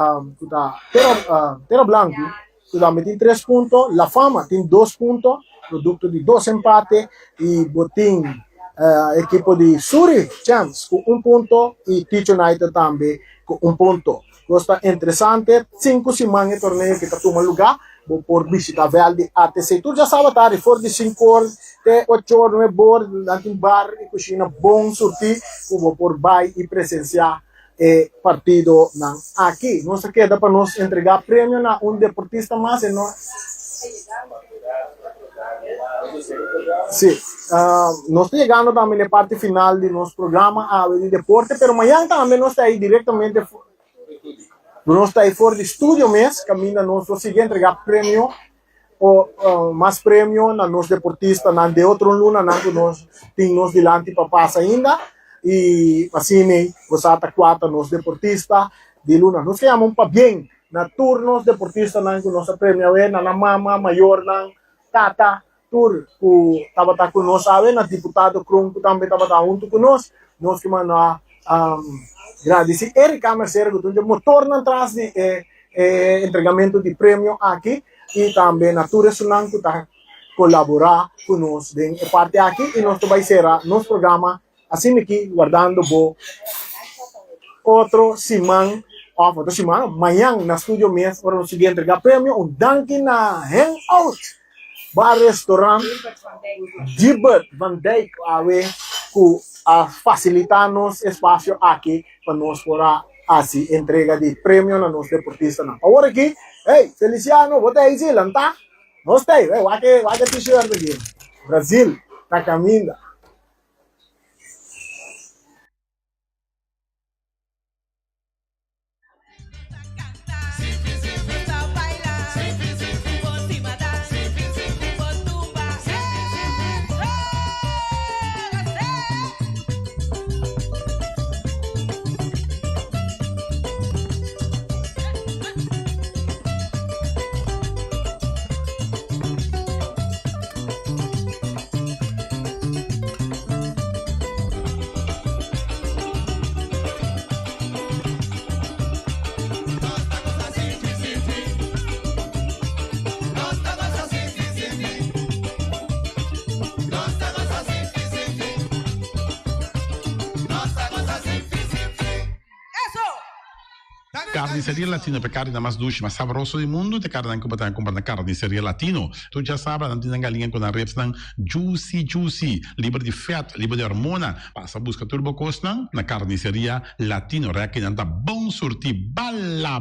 Terra Blanca, que também tem 3 pontos. La Fama tem 2 pontos, produto de 2 empates. E tem a equipe de Suri Chance com 1 ponto e Teach United também com 1 ponto. Gosta interessante, 5 semanas de torneio que está tomando lugar, vou por visitar Vale de ATC. Tu já sabe, tá? For de 5 horas, até 8 horas, 9 horas, naquele bar e cozinha bom sortir, vou por vai e presenciar partido aqui. Nós queda para nós entregar prêmio na deportista mais e nós. Sim, nós estamos chegando também na parte final de nosso programa de deporte, mas amanhã também nós estamos aí diretamente, nós estamos aí fora de estúdio mesmo, caminho nós vamos entregar prêmio, ou mais prêmio na nosso deportista, na de outro luna, nós temos dilante para passar ainda, e assim, você está 4 nos deportista de luna. Nós queremos para bem, na turnos deportista, na nossa prêmio, na mama maior, na tata, tur ku tabata ko nos sabe na deputado Krum ko também tabata junto com nós que mana agradecer Erika Mercedes que tem motor na atrás de entregamento de prêmio aqui e também na Ture Sunan que tá colaborar com nós de parte aqui e nós vai ser nosso programa assim aqui guardando outro semana outra semana amanhã na estúdio mesmo para nós seguir entregar prêmio danke na hangout bar restaurant Gilbert Van Dijk awe ku facilitar-nos espaço aqui para nós poder assim entrega de prêmio na nossa deportista na agora aqui hey Feliciano você aí sim tá nós tem vai t-shirt aqui Brasil na caminha. Carniceria Latino per carne mais doce, mais saboroso do mundo, te carne que botar comprar na Carniceria Latino. Tu já sabe, não tem galinha com a reps não juicy, livre de fat, livre de hormona. Passa busca turbo costa na Carniceria Latino, que não tá bom surtir bala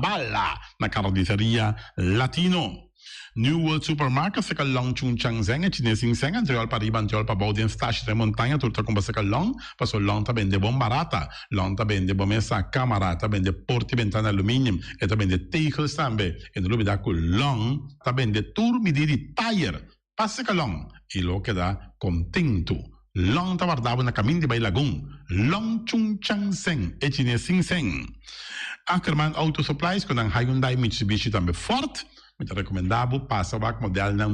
na Carniceria Latino. New World Supermarket fica long chung chang zeng e chinesing zeng anterior para riba anterior para baudien stash de montanha turta com basta long passo long tá bem de bom barata long tá bem de bom essa câmara tá bem de porte ventana alumínio e tá bem de teicels também e no lugar com long tá bem de tur medir de tire passa que long e lo que dá contento long tá guardado na caminho de Bailagum long chung chang zeng e chinesing zeng Ackerman Auto Supplies com a Hyundai Mitsubishi também forte muito recomendável, passa o modelo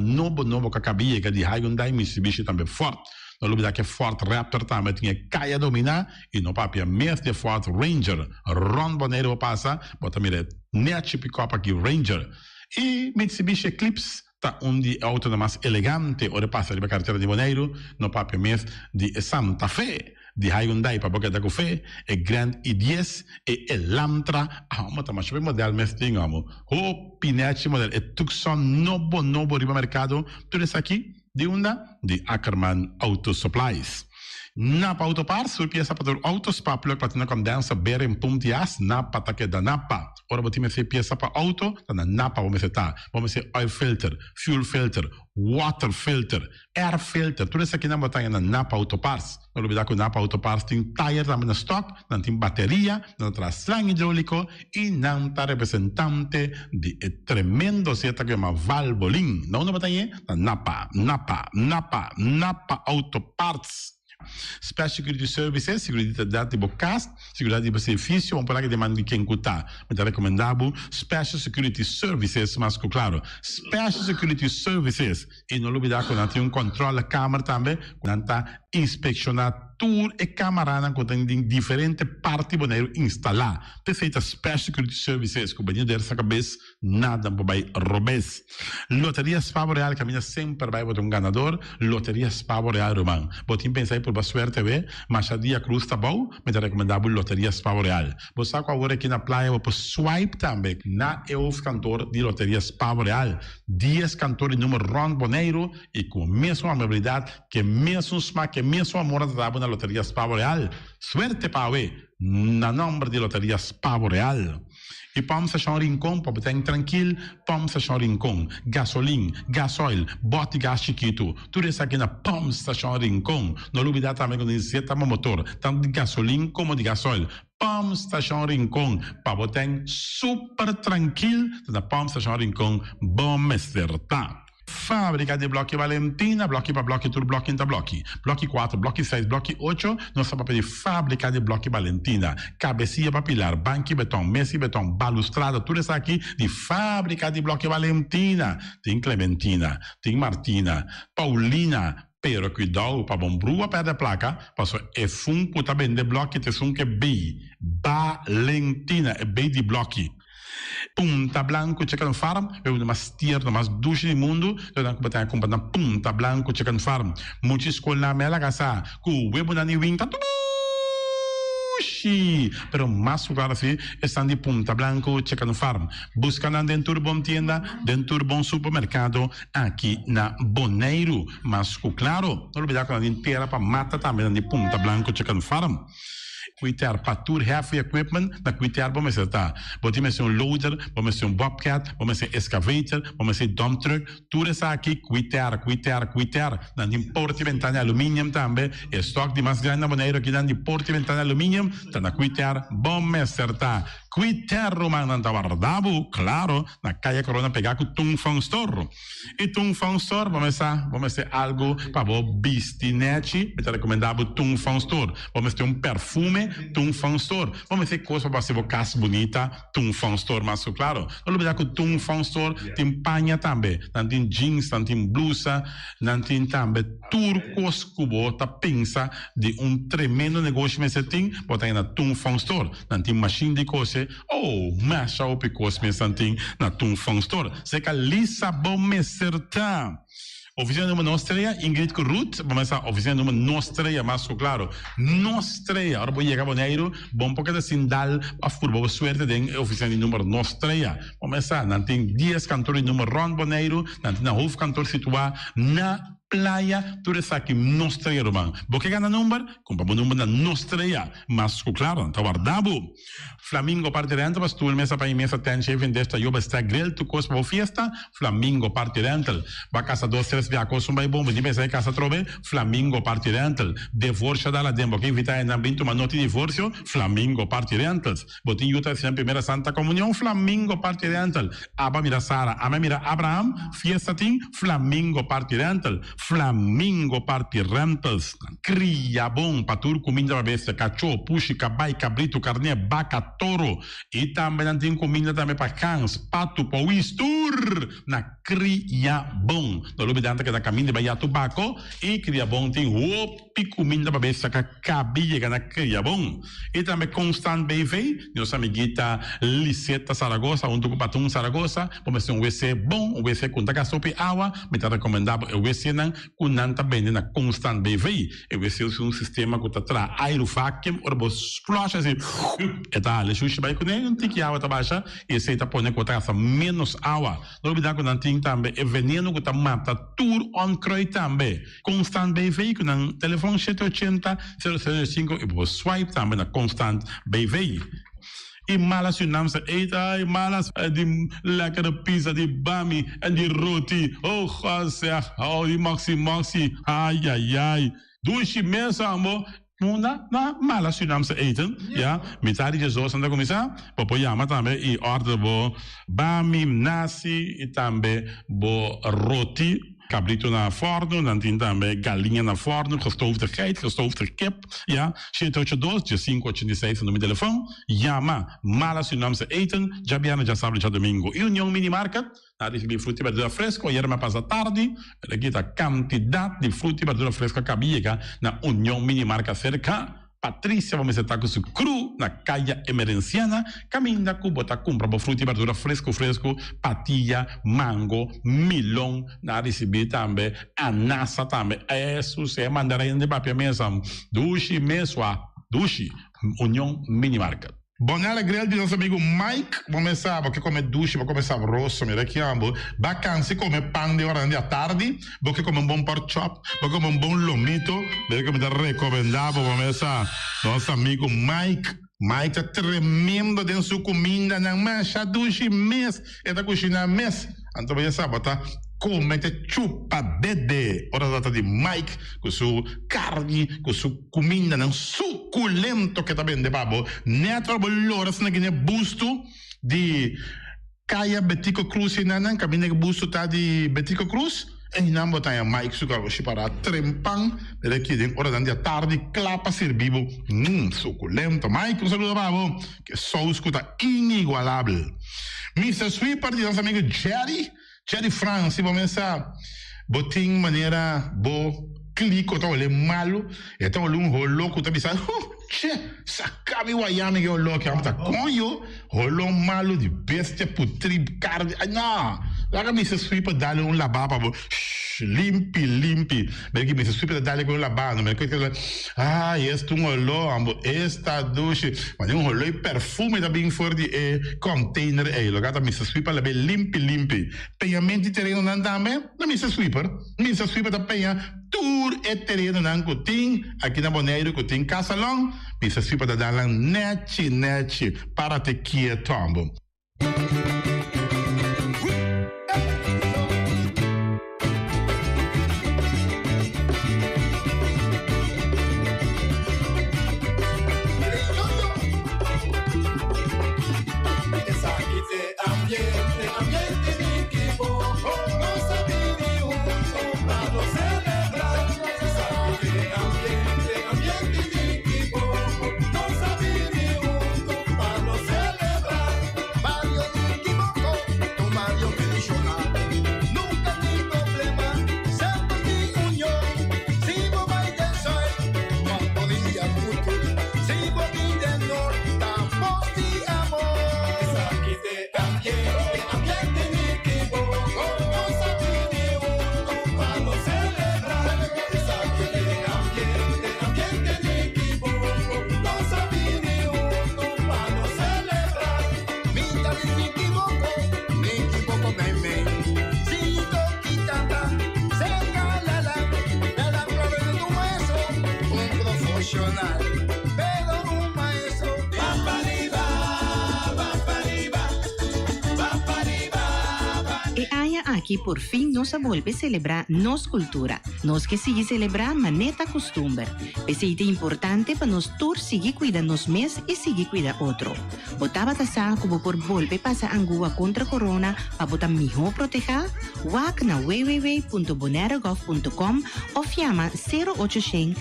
novo que acabia de Hyundai Mitsubishi também forte. No lugar que Ford Raptor também tinha caia dominar e no papel mesmo de Ford Ranger. Ron Bonero passa, bota mire, net pick-up aqui Ranger. E Mitsubishi Eclipse tá de auto mais elegante, ora passa de carteira de Bonero, no papel mesmo de Santa Fe. De Hyundai para boca da café, e Grand i10 e Elantra, mas também o modelo mesmo tem o pinete modelo e Tucson novo riba mercado, tudo isso aqui de de Ackerman Auto Supplies. Napa Autoparts, surpieza para autos para platina condensa, bere em puntias, Napa taque da Napa. Ora, botim essa peça para auto, na Napa vamos ser oil filter, fuel filter, water filter, air filter, tudo isso aqui na botanha na Napa Autoparts. Não olvidar que o Napa Autoparts tem tire também no stock, não tem bateria, não traz slang hidráulico e não está representante de tremendo seta que é uma Valvoline. Não na botanha, na Napa Autoparts. Special Security Services, seguridade de bocas, seguridade de benefício, vamos falar que demanda de quem cutar. Mas é recomendável Special Security Services, mas claro, Special Security Services, e não olvidar que não tem controle da câmara também, quando está inspecionar tour e câmara que tem diferentes partes boneiro instalar. Perfeita Special Security Services, que o banheiro dessa cabeça, nada vai robes. Loteria Spavo Real, caminha sempre vai botar ganador, Loteria Spavo Real, Romão. Botim pensar por boa suerte, Machadia Cruz tá bom, mas é recomendável Loteria Spavo Real. Você sabe agora aqui na praia, você swipe também, na EUF cantor de Loteria Spavo Real, 10 cantores número Ron Boneiro, e com a mesma amabilidade, que mesmo smack, que mesmo amor da na Loteria Spavo Real. Suerte para na nome de Loteria Spavo Real. E vamos achar rincón, para estar tranquilo, vamos achar rincón, gasolina, gasoil, bote gás chiquito, tudo isso aqui na vamos achar rincón. Não olvidar também que necessita motor, tanto de gasolina como de gasoil. Pump Station Rincón, para botar super tranquilo, na Pump Station Rincón, bom acertar. Fábrica de Bloque Valentina, bloque para bloque, tudo bloque entre bloque. Bloque 4, bloque 6, bloque 8, nós estamos para fábrica de Bloque Valentina. Cabecinha para pilar, banco betão, mesa betão, balustrada, tudo isso aqui de fábrica de Bloque Valentina. Tem Clementina, tem Martina, Paulina, pero cuidado para bom brua perto da placa, passo é funko tá bem de bloque, te funko é B, Valentina, é B de bloque. Punta Blanco Chicken Farm é uma das tiers mais duas do mundo. Então, que botar comprar na Punta Blanco Chicken Farm. Muitas escolas na mela gasa, com o web na Niwing tá tudo. Pero mais claro assim, estão de Punta Blanco Chicken Farm. Buscando dentro bom tienda, dentro bom supermercado aqui na Boneiro. Mas claro, não olvidar que a gente terá para mata também de Punta Blanco Chicken Farm. Cuitar para tour heavy equipment, na cuitar vamos acertar. Vamos ser loader, vamos ser bobcat, vamos ser excavator, vamos ser dump truck, tudo isso aqui, cuitar. Na porte ventana alumínio também, estoque de mais grande maneira que na porte ventana alumínio, tá na cuitar, vamos acertar. Cuitar romano da guardavo, claro, na calle Corona pegar com Tung Fong Store. E Tung Fong Store, vamos ser algo para o bistinete, é recomendável Tung Fong Store. Vamos ter perfume, Tung Fong Store. Vamos ter coisa para ser casa bonita, Tung Fong Store, mas claro. Não olvidar que o Tung Fong Store tem panha também, não tem jeans, não tem blusa, não tem também turcos que você pensa de tremendo negócio, mas você tem, botar aí na Tung Fong Store, não tem machine de coisa, masha o picos, mas não tem na Tung Fong Store. Você que lisa bom me acertar. Oficina número Nostreia, Ingrid Corrut, vamos a oficina número Nostreia, más claro. Nostreia, ahora voy a llegar a Boneiro, bom porque assim dal a furbo suerte de oficina número Nostreia. Vamos a, não tem 10 cantores número Ron Boneiro, não tem na Hof cantor situado na playa, tu res aqui Nostreia, man. Porque gana número, compra o número na Nostreia, mas claro, tá guardado. Flamingo parte rental, mas tu mesa para mesa ten chef desta yoba está grill tu cos para fiesta, Flamingo parte rental. Va casa 2-3 via cos um bom, de mesa casa trobe, Flamingo parte rental. Divorcio dalla dembo que invita en ambito uma nota de divórcio, Flamingo parte rentals. Botin yuta en primeira Santa Comunhão, Flamingo parte rental. Aba mira Sara, ama mira Abraham, fiesta ting, Flamingo parte rental. Flamingo parte rentals. Cria bom patur comida para bestia, cachorro, puxi, cabai, cabrito, carne, vaca, toro. E também tem comida também para cães, pato, pauistur. Na cria bom. No lugar de que da caminho de Bahia Tubaco e cria bom tem roupa comida para bestia que cabia na cria bom. E também Constant BV, nossa amiguita Liseta Saragossa, um do Patum Saragossa, vamos ter um WC bom, um WC com taca sopa e água, me está recomendado o WC não com nanta bem na Constant BV. O WC é um sistema que está aerovacuum, ou você flush assim, e tá, ele chucha vai com ele, não tem que água tá baixa, e você tá põe com taca menos água. Não dá com não tem também é veneno que tá mata tour on croi também. Constant BV com um telefone 780 005 e você swipe também na Constant BV. E malas je naam ze eten, e malas die lekkere pizza, die bami en die roti. Oh, God zeg, oh, die maxi, ai, ai, ai. Doe je mensen allemaal. Na malas je naam ze eten, ja. Met haar die zo zijn de commissaris. Popo yama tambe i order bo bami, nasi, e tambe bo roti. Cabrito na forno, dan tem também galinha na forno, gestoofde geit, gestoofde kip, ja. 782, 586 no meu telefone, Yama, mala se nome se eten, já biana já sabe já domingo. E União Mini Market, na de fruta e verdura fresco, ayer me passa tarde, aqui a quantidade de fruta e verdura fresca cabia na União Mini Market cerca. Patrícia, vamos estar com o cru na caia emerenciana, caminha com bota compra para fruta e verdura fresco, patilha, mango, milão, na receber também, anassa também, isso é mandarim de papel mesmo, dushi mesua, dushi, União Mini Market. Bonela grande de nosso amigo Mike, vamos começar, porque come duche, vou começar rosso, me rechiamo, vacanze come pan de hora à tarde, porque come bom pork chop, porque come bom lomito, porque me recomendava, vamos começar, nosso amigo Mike tá tremendo dentro sua comida, não mancha duche mês, é da cozinha mês, então vai saber, tá? Come te chupa dede, ora data de Mike, com sua carne, com sua comida, não suculento que tá bem de babo, neto bolora, se não é busto de Caia Betico Cruz, e não caminha que busto tá de Betico Cruz, e não botar a Mike sucar o para trempang, ele aqui de hora da tarde, clapa servivo, suculento, Mike, um saludo babo, que só escuta inigualável. Mr. Sweeper, de nosso amigo Jerry France, vamos começar, botin maneira bo clico, tá olhando malo, então olhando rolo, que tá pensando, sacabe o ayame que olhou que tá conho, rolo malo de bestia putri carne, não, lá que Mr. Sweeper dá um lavaba, limpi, perché Mr. Sweeper dá um lavaba, perché este um olor, esta duche, mas um olor e perfume da bem for de container, lo gata Mr. Sweeper lebe limpi, pagamento de terreno não também, na Mr. Sweeper da penha tour e terreno não cotim, aqui na Boneiro cotim casalão, Mr. Sweeper da dalang nete, para te quietombo. Barrio de Equivoco. que por fin nos vuelve a celebrar nos cultura. Nos que sigue celebrar maneta costumbre. Ese é importante para nos todos seguir cuidando nos mes e seguir cuidar outro. Botava taça como por volver passa angua contra corona para botar melhor proteger. Wak na www.bonaerogov.com ou chama 0800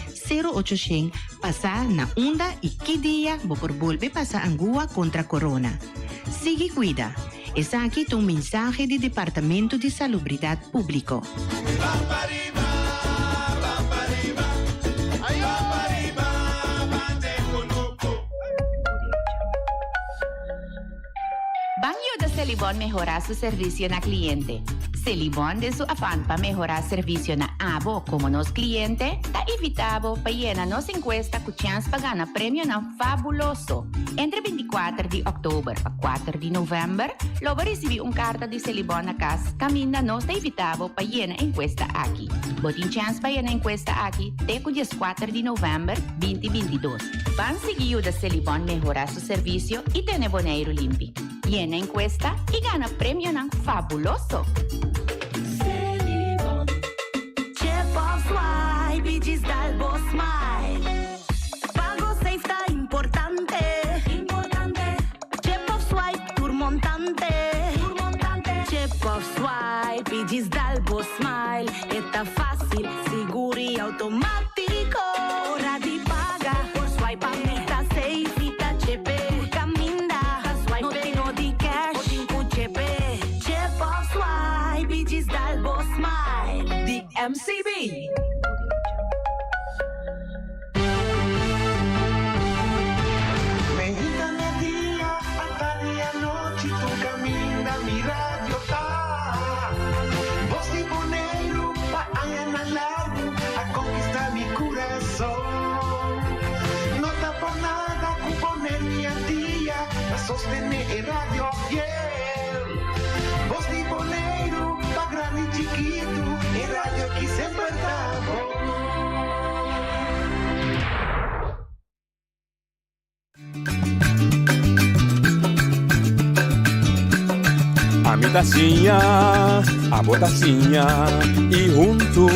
passar na onda e que dia vou por volver passa angua contra corona. Sigue cuida. Essa aqui é um mensagem do Departamento de Salubridade Público. Banco da Celibon mejorar su servicio na cliente. Celibon de su afán para mejorar servicio na abo como nos cliente, está evitado para llenar nos encuesta con chance para ganar premio na fabuloso. Entre 24 de octubre a 4 de novembro, lo va a recibir un carta de Celibon na casa, camina nos está evitado para llenar encuesta aquí. Botin chance para llenar encuesta aquí, te con 14 de novembro 2022. Van seguir da Celibon mejorar su servicio y tener boneiro limpi. Llena encuesta y gana premio ng fabuloso. Celibon, Chip of Swipe, digital boss smile. Pago safe está importante. Chip of Swipe, tour montante. Chip of Swipe, digital boss smile. Está fácil, seguro y automático. Hora de pagar por swipe, está safe y está chepe. MCB. Medita mi día, hasta día noche, tu camina, mi radio está. Voz de boneiro, pa allá en largo, a conquistar mi corazón. No está por nada, con poner mi día, a sostener el radio fiel. Voz de boneiro, pa grande y chiquito, el radio aquí sempre está bom. A mi tacinha, a botacinha e junto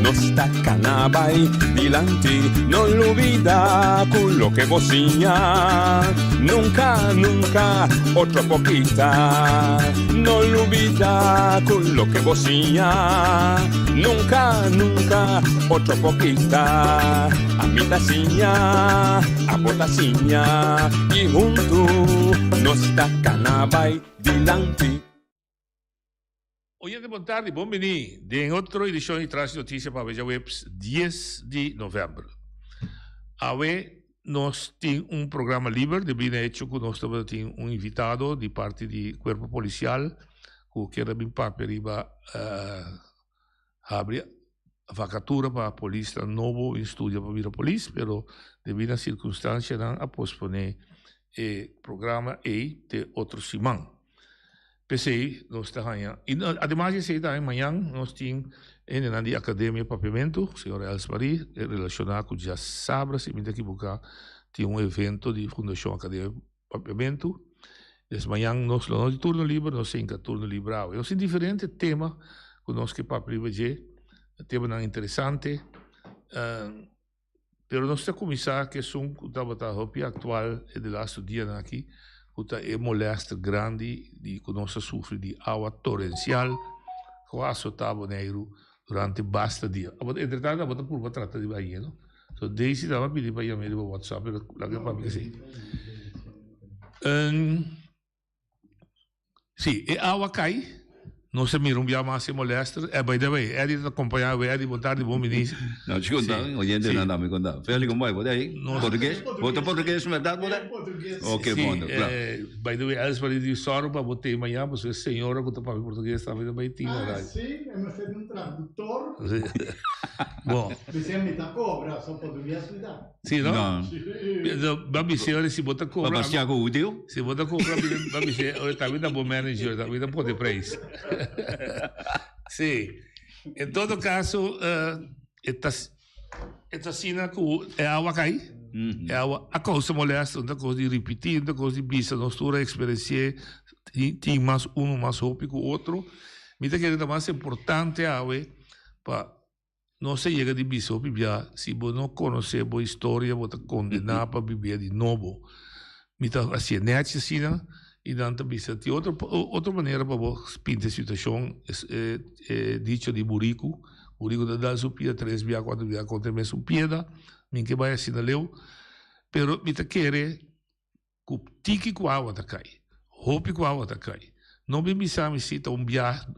nos tacanaba y dilante no olvida con lo que bocinha. Nunca, nunca otra poquita, no olvida con lo que bocinha. Nunca, nunca otra poquita. A mi tacinha, a botacinha y junto nos tacanaba y dilante. Oyente, boa tarde, bom venir. Em outra edição de Traz Notícia para Veja Webs, 10 de novembro. Hoje nós temos programa livre, de bem hecho, que nós temos invitado de parte do Corpo Policial, que quer bem para abrir a vacatura para a polícia novo estúdio para vir a polícia, mas devido à circunstância, não a posponer o programa e de outro semana. PCI, nós estamos aí. E, ademais de ser amanhã, nós temos na Academia Papiamento, o senhor Elsmarie, relacionado com já sabe, se me equivocar, tem evento de Fundação Academia Papiamento. Desde amanhã, nós não de turno livre, nós temos turno livre. É um diferente tema que nós que para privilegiar, tema não interessante, mas nós temos que começar que são que está atual e de last dia aqui. É molesta grande de que nós sofremos de água torrencial que azotava o negro durante bastante dia. Entretanto, a botar por tratar de Bahia, não? So, desde estava pedindo para ir a meu WhatsApp, lá que para mim assim. Sim, a água cai. Não se mira mais se molesta. By the way, é de acompanhar, é de botar de bom ministro. Não, te contar, oyente não me contar. Feli como vai, bota aí? Português? Bota português, verdade, bota? Ok, bom, claro. By the way, eles para de sorro para botar amanhã, porque a senhora que está para português está vendo bem tinha, né? Sim, eu fui um tradutor. Bom. Você me tá cobra, só português me dá. Sim, não? Vamos ser, se botar cobra. Vamos ser útil? Se botar cobra, vamos ser, está vendo bom manager, está vendo poder para isso. Sim, em todo caso, esta cena que é água cai, é água, a coisa molesta, uma coisa de repetir, uma coisa de vista, nós toda a experiência tem mais um mais rápido que o outro, Mita que é mais importante para não se chega de bicho bibia se você não conhecer a história você condenar para viver de novo. Mita assim net assim e danta bisa tem outra maneira para você pintar a situação é dicho de Burico da dar sua pia 3 via 4 via contra mesmo sua pieda min que vai assim leu pero mita querer que tiki qual tá cai hope qual tá cai não me misami cita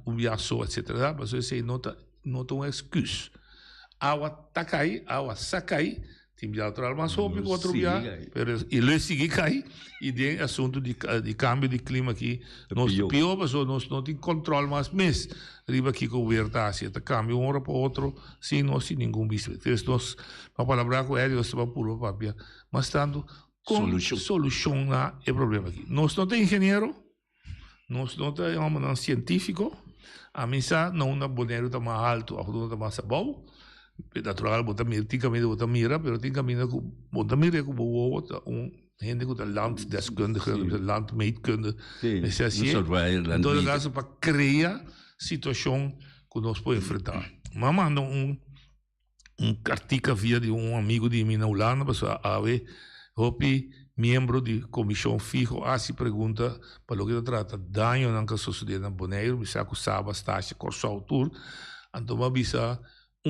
via só etc mas eu sei nota um excuse awa takai awa sakai tem via outro mas hope com outro via pero ele sigue cai e tem assunto de câmbio de clima aqui nós pior mas nós não tem controle mais riba aqui com o verdade tá câmbio um hora para outro sem nós sem nenhum bicho então nós para palavra com ele nós vamos por papia mas tanto com solução na é problema aqui nós não tem engenheiro nós não tem científico a missa não na boneiro tá mais alto a rodona tá mais bom natural bota mira tem caminho bota mira pero tem caminho que bota mira que bota gente que landdeskundige landmeetkunde is assim em todo caso para criar situação que nós podemos enfrentar mas manda artigo via de amigo de mim na Holanda para haver hopi membro de comissão fijo se pergunta para o que trata danho não que sucede na Bonaire bisa que sabe taxa corso autor então bisa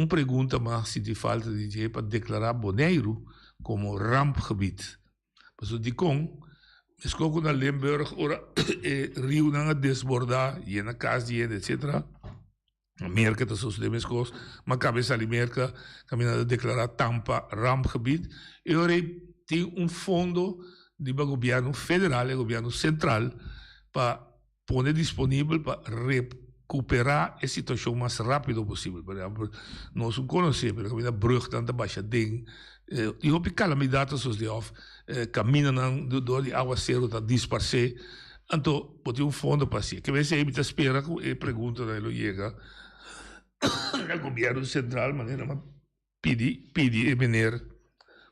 pergunta mas se de falta de dinheiro para declarar Bonaire como rampgebied mas o dicon escolhe na Limburg ora rio não desbordar e na casa e etc América está sucedendo as coisas mas cabeça ali América caminhando a declarar Tampa rampgebied e ora tem fundo do governo federal e governo central para pôr disponível para recuperar a situação mais rápido possível. Por exemplo, nós não conhecemos, porque a brug tanta baixa ding, e houve calamidades os de off, caminham do de água zero está dispersar, então pode fundo para si. Que vezes ele espera que pergunta da ele chega ao governo central, maneira pedir meneer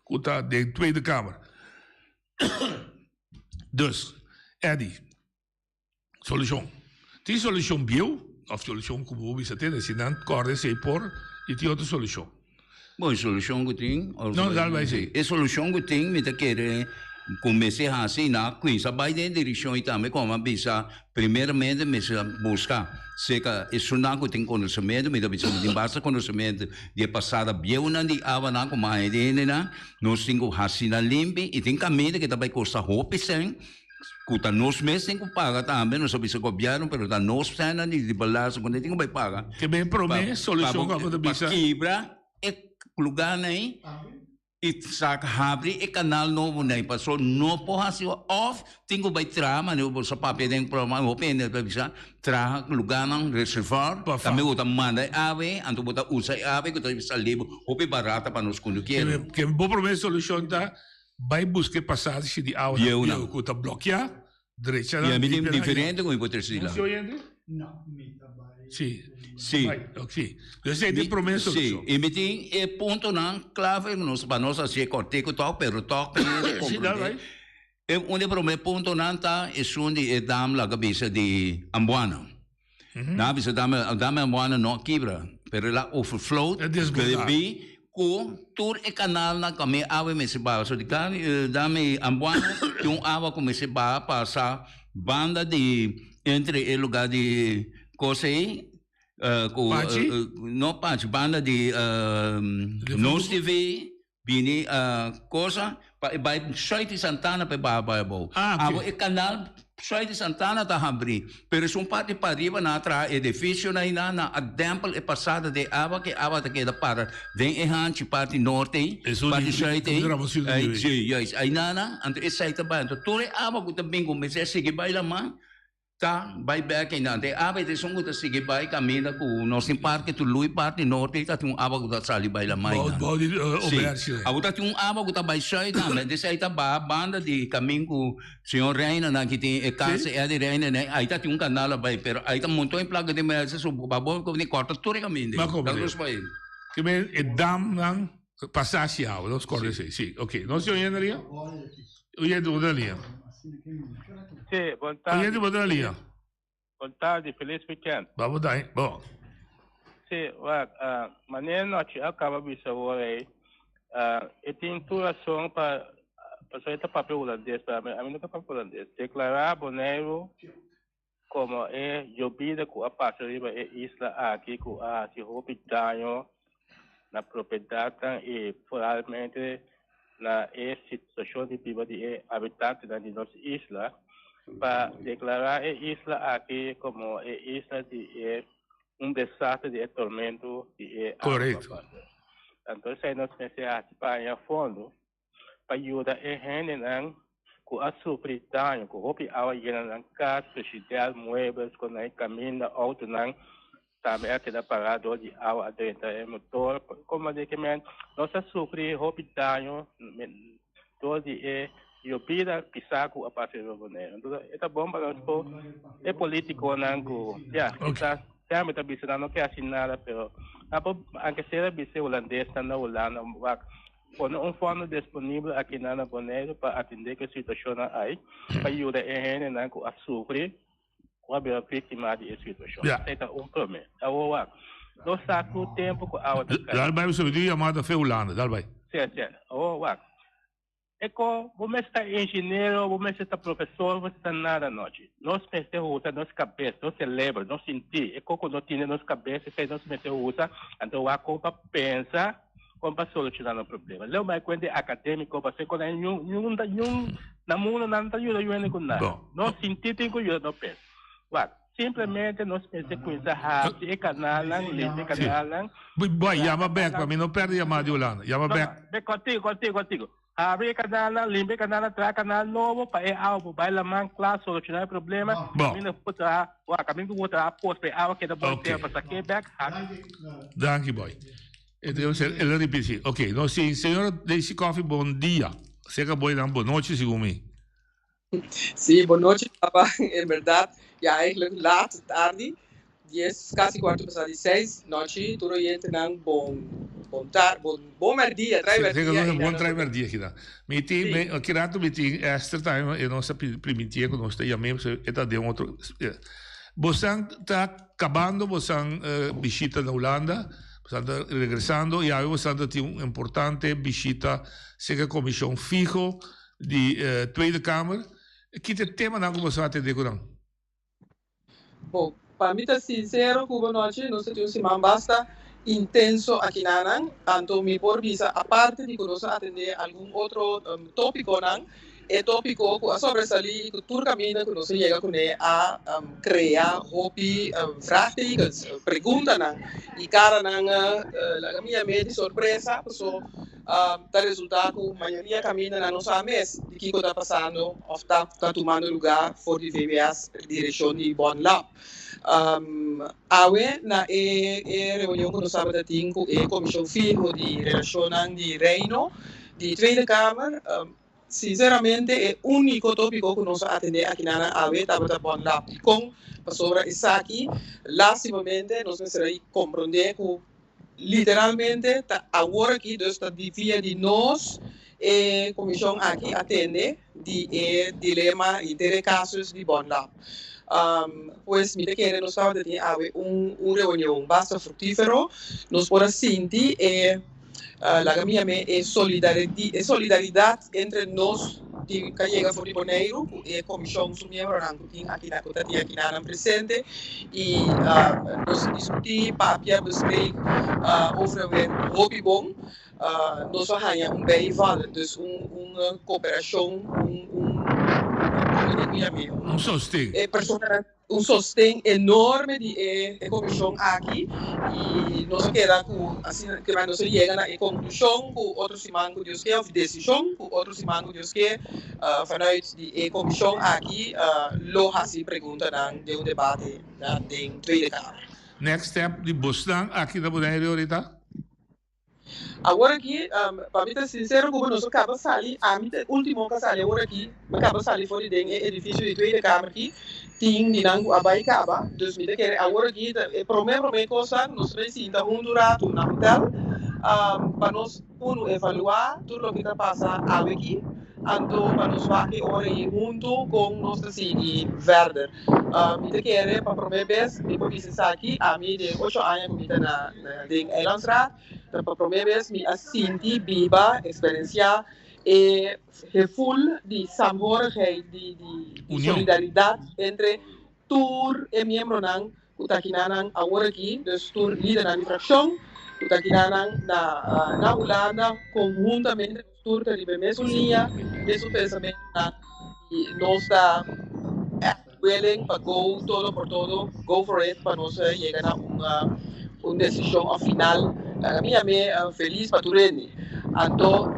que está de Tweede Kamer. Dus, Eddie, solução. Tem solução bio, ou solução como você tem, se não, corre se por, e tem outra solução. Bom, solução que tem, não, dá vai ser. A solução que tem, me tá querendo comecei a assim na coisa vai dentro da direção e também como bisa primeiramente me buscar se que isso não tem conhecimento me deve ter basta conhecimento de passada bem na de avana como a ideia na nós temos hasina limpe e tem caminho que também custa roupa sem que nós mesmos temos que pagar também não sabe se governo pero da nós cena de balanço quando tem que pagar que bem promessa solução que você bisa quebra é lugar aí e saca abre e canal novo nem passou não pode ser off tem que vai trama né o seu papel tem problema o pena para bisa tra lugar não reservar também o manda ave anto bota usa ave que está livre o barata para nos quando quer que boa promessa solução tá vai buscar passagem de água que está bloquear direita e é bem diferente com o terceiro não Sim. Sim. Ok. Você tem promessa? Sim. E me tem ponto não clave nos para nós assim corteco tal, pero toque. Sim, dá vai. E onde promete ponto não tá é onde dam la cabeça de Ambuana. Na cabeça dam Ambuana não quebra, pero lá overflow. É desbordar. Com tour e canal na kami awe me se ba so di kan dami Ambuana yung awa ko me se ba passa banda de entre o lugar de Cosei, não parte, banda de Nós TV, Bini, coisa, vai Soite Santana para Bababo. O canal Soite Santana está abrir, pero são parte para riba na atra edifício na ina na adempel é passada de água que água te queda para vem errante parte norte, parte Soite. Aí nana, ante essa aí também, então toda água que também comecei a seguir baila man. Tá, vai back em nante. Abe de songo ta sige vai caminha com nós em parque tu lui parte norte tá tem aba que tá sali vai lá mais. Body oberse. Agora tem aba que tá vai sai tá, mas desse aí tá banda de caminho com senhor Reina na que tem casa é de Reina né. Aí tá tem canal vai, pero aí tá montou em placa de mesa so babon que corta todo caminho. Mas vai. Que bem é dam não passagem ao, nós corre sim. OK. Nós eu ainda ali. Eu ia do ali. Sì, buon tardi. Boa tarde, feliz weekend. Vamos daí, bom. Sim, maneira nós acaba de saber e tem interação para pessoa que papel holandês, para mim não papel holandês. Declarar Bonaire como é jovida com a passaria é isla aqui com a se roupa danho na propriedade e foralmente na situação de vida de habitantes da nossa isla para declarar a isla aqui como é isla de desastre de tormento de correto. Então nós precisamos para a fundo para ajudar a gente com a sofrer dano com roupa a na casa social móveis com a caminho auto também aquela parada de água dentro do motor como medicamento nós sofrer roupa dano todo eu pido pisar com a parte do Bonaire. Então é bom para nós é político não já já me está dizendo não quer assinar pero aunque seja vice holandês na Holanda com fundo disponível aqui na Bonaire para atender a situação aí para ajudar a gente a sofrer com a vítima de situação. É problema. Agora nós temos tempo com a outra. Dal vai você vir chamada fe Holanda, dal vai. Sim. Agora você está engenheiro, você está professor, você está nada noite. Nós pensamos usar nossa cabeça, nosso cérebro, nosso sentir. É como nós temos nossa cabeça, nós pensamos usar, então a culpa pensa como para solucionar o problema. Não mais quando é acadêmico, você quando na mundo não está ajudando com nada. Nós sentir tem que ajudar, não pensa. Simplesmente nós pensamos com isso rápido, e canal, livre canal. Boy, chama back para mim não perde a chamada de Holanda. Chama back. Contigo. Abre canal, limpe canal, traz canal novo para algo, vai lá man classe solucionar o problema. Caminho puta, caminho puta, post para algo que dá bom tempo para sair back. Danke boy. Então ele repetir. Ok, nós sim, senhor Daisy Coffee, bom dia. Seja boa noite, segundo mim. Sim, boa noite, Papa. É verdade. Ja, eigenlijk laat tarde. 10, quase 4:06 noite. Tudo aí tem bom merdia, trai merdia. Bom trai merdia aqui lá. Meeting, aqui rato meeting extra time e nossa primitiva que nós chamamos é de outro. Você está acabando, você visita na Holanda, você está regressando e aí você tem uma importante visita, seja a comissão fijo de Tweede Kamer. Que tema não você vai atender com? Bom, para mim tá sincero, Cuba noite, nós temos uma basta intenso aqui na tanto me por visa a parte de nós atender algum outro tópico não é tópico que sobresalir que todo caminho que nós chega com a criar hobby vraagtekens perguntas não e cara não a minha meio surpresa so tá resultado a maioria caminha na nossa mês de que está passando ou está tomando lugar for de VBS direção de Bon Lab. Awe na reunião que nós sábado tinha a comissão fijo de relação de reino de Tweede Kamer. Sinceramente é o único tópico que nós atender aqui na Awe estava Bon Lab e com sobre isso aqui lastimamente nós precisamos compreender que literalmente agora aqui está via de nós a comissão aqui atende de dilema e de casos de Bon Lab. Pues mira que nós estamos tendo uma reunião bastante frutífera, nós podemos sentir la minha é solidariedade entre nós que chega fora de Bonaire e a comissão membro aqui na Cota aqui na presente e nós discutir papia bespreek over o hobby bom nós vamos bem vale dus uma cooperação um sostém enorme de comissão aqui e nós queremos assim que nós chegamos à conclusão com outros semana que Deus quer, decisão com outros semana que Deus quer, vanuit de comissão aqui, lo assim pergunta de debate da Tweede Kamer. Next step de Boston aqui na Bonaire ahorita. Agora aqui, para mim ser sincero, como nós acabamos de sair, a mim último que saiu agora aqui, acabamos de sair fora do edifício de Tweede Kamer aqui, tinha de nango abaicaba, dus me quer agora aqui, primeira coisa, nós precisamos durar na hotel, para nós evaluar tudo o que está passando aqui, Anto para nos vaki ora e junto com nós seguir verder. Me te quer para prometer, me pode ser aqui a mim de 8 anos me na de Eilandsraad, para prometer me assinti biba experiência e full de samhorigheid, de solidaridade entre tour e membro nang utakinanang agora aqui, dus tour líder na infração, utakinanang na Holanda conjuntamente tour de mesma linha, mesmo pensamento e nós está willing para go todo por todo, go for it para nós chegar a uma decisão final. A minha feliz para Turene. Então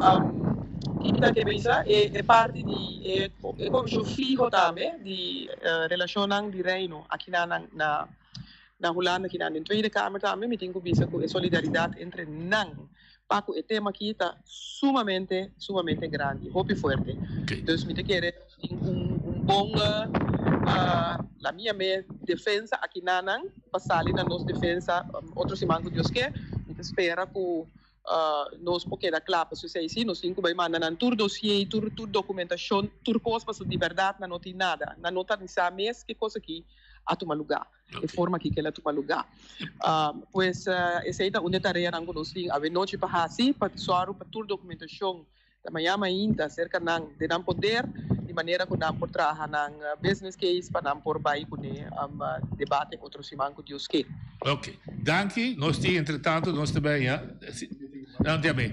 kita que pensa é parte de como eu fico também de relação de reino aqui na Holanda aqui na Tweede Kamer também me tenho que com a solidariedade entre nang Paco o tema aqui está sumamente grande, muito forte. Então me te quer bom a minha defesa aqui na nang passar na nossa defesa outros irmãos que Deus quer me espera que nós porque da clapa se sei sim nós temos que mandar na tur dossiê tur documentação tur coisas para de verdade não tem nada na nota nem sabe que coisa aqui a tomar lugar de forma que ela toma lugar pois essa é uma tarefa que nós temos a noite para assim para soar para tur documentação da manhã ainda cerca de não poder de maneira que não por trabalhar na business case para não por vai com debate outros irmãos que Deus quer. Ok, danke. Nós temos entretanto nós também bem.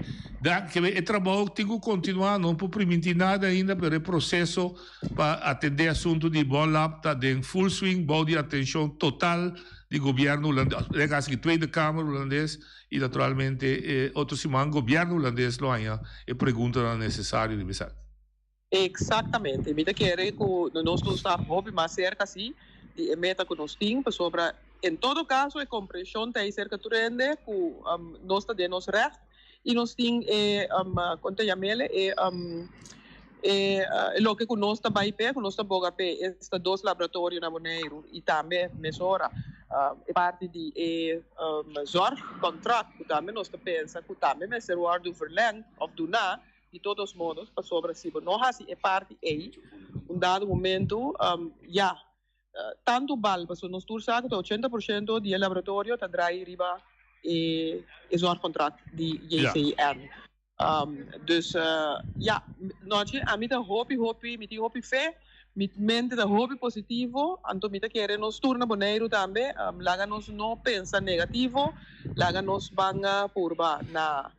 Que o trabalho tem que continuar, não por permitir nada ainda, para o processo para atender assunto de bom lab, está em full swing, bom de atenção total do governo holandês, a Tweede Kamer holandês e naturalmente outros irmãos, governo holandês lá e pergunta necessário de pensar. Exatamente, me quer que nós está hobby mais cerca assim, de meta que nós temos sobre em todo caso a compreensão tem cerca de rende que nós está de nosso recht e nós temos quanto chamele lo que nós está vai pé, que nós está boga pé, estes dois laboratórios na Bonaire e também mesora parte de zorg contrato que também nós está pensa que também vai ser o do verleng of do na de todos modos para sobre si, não há é parte aí dado momento tanto bal para nós tur sabe que 80% de laboratório está drai riba e zorg contrato de JCN. Dus nós a mim tá hopi fé, me mente da hopi positivo, anto me tá querer nos turna boneiro também, laga nos não pensa negativo, laga nos banga purba na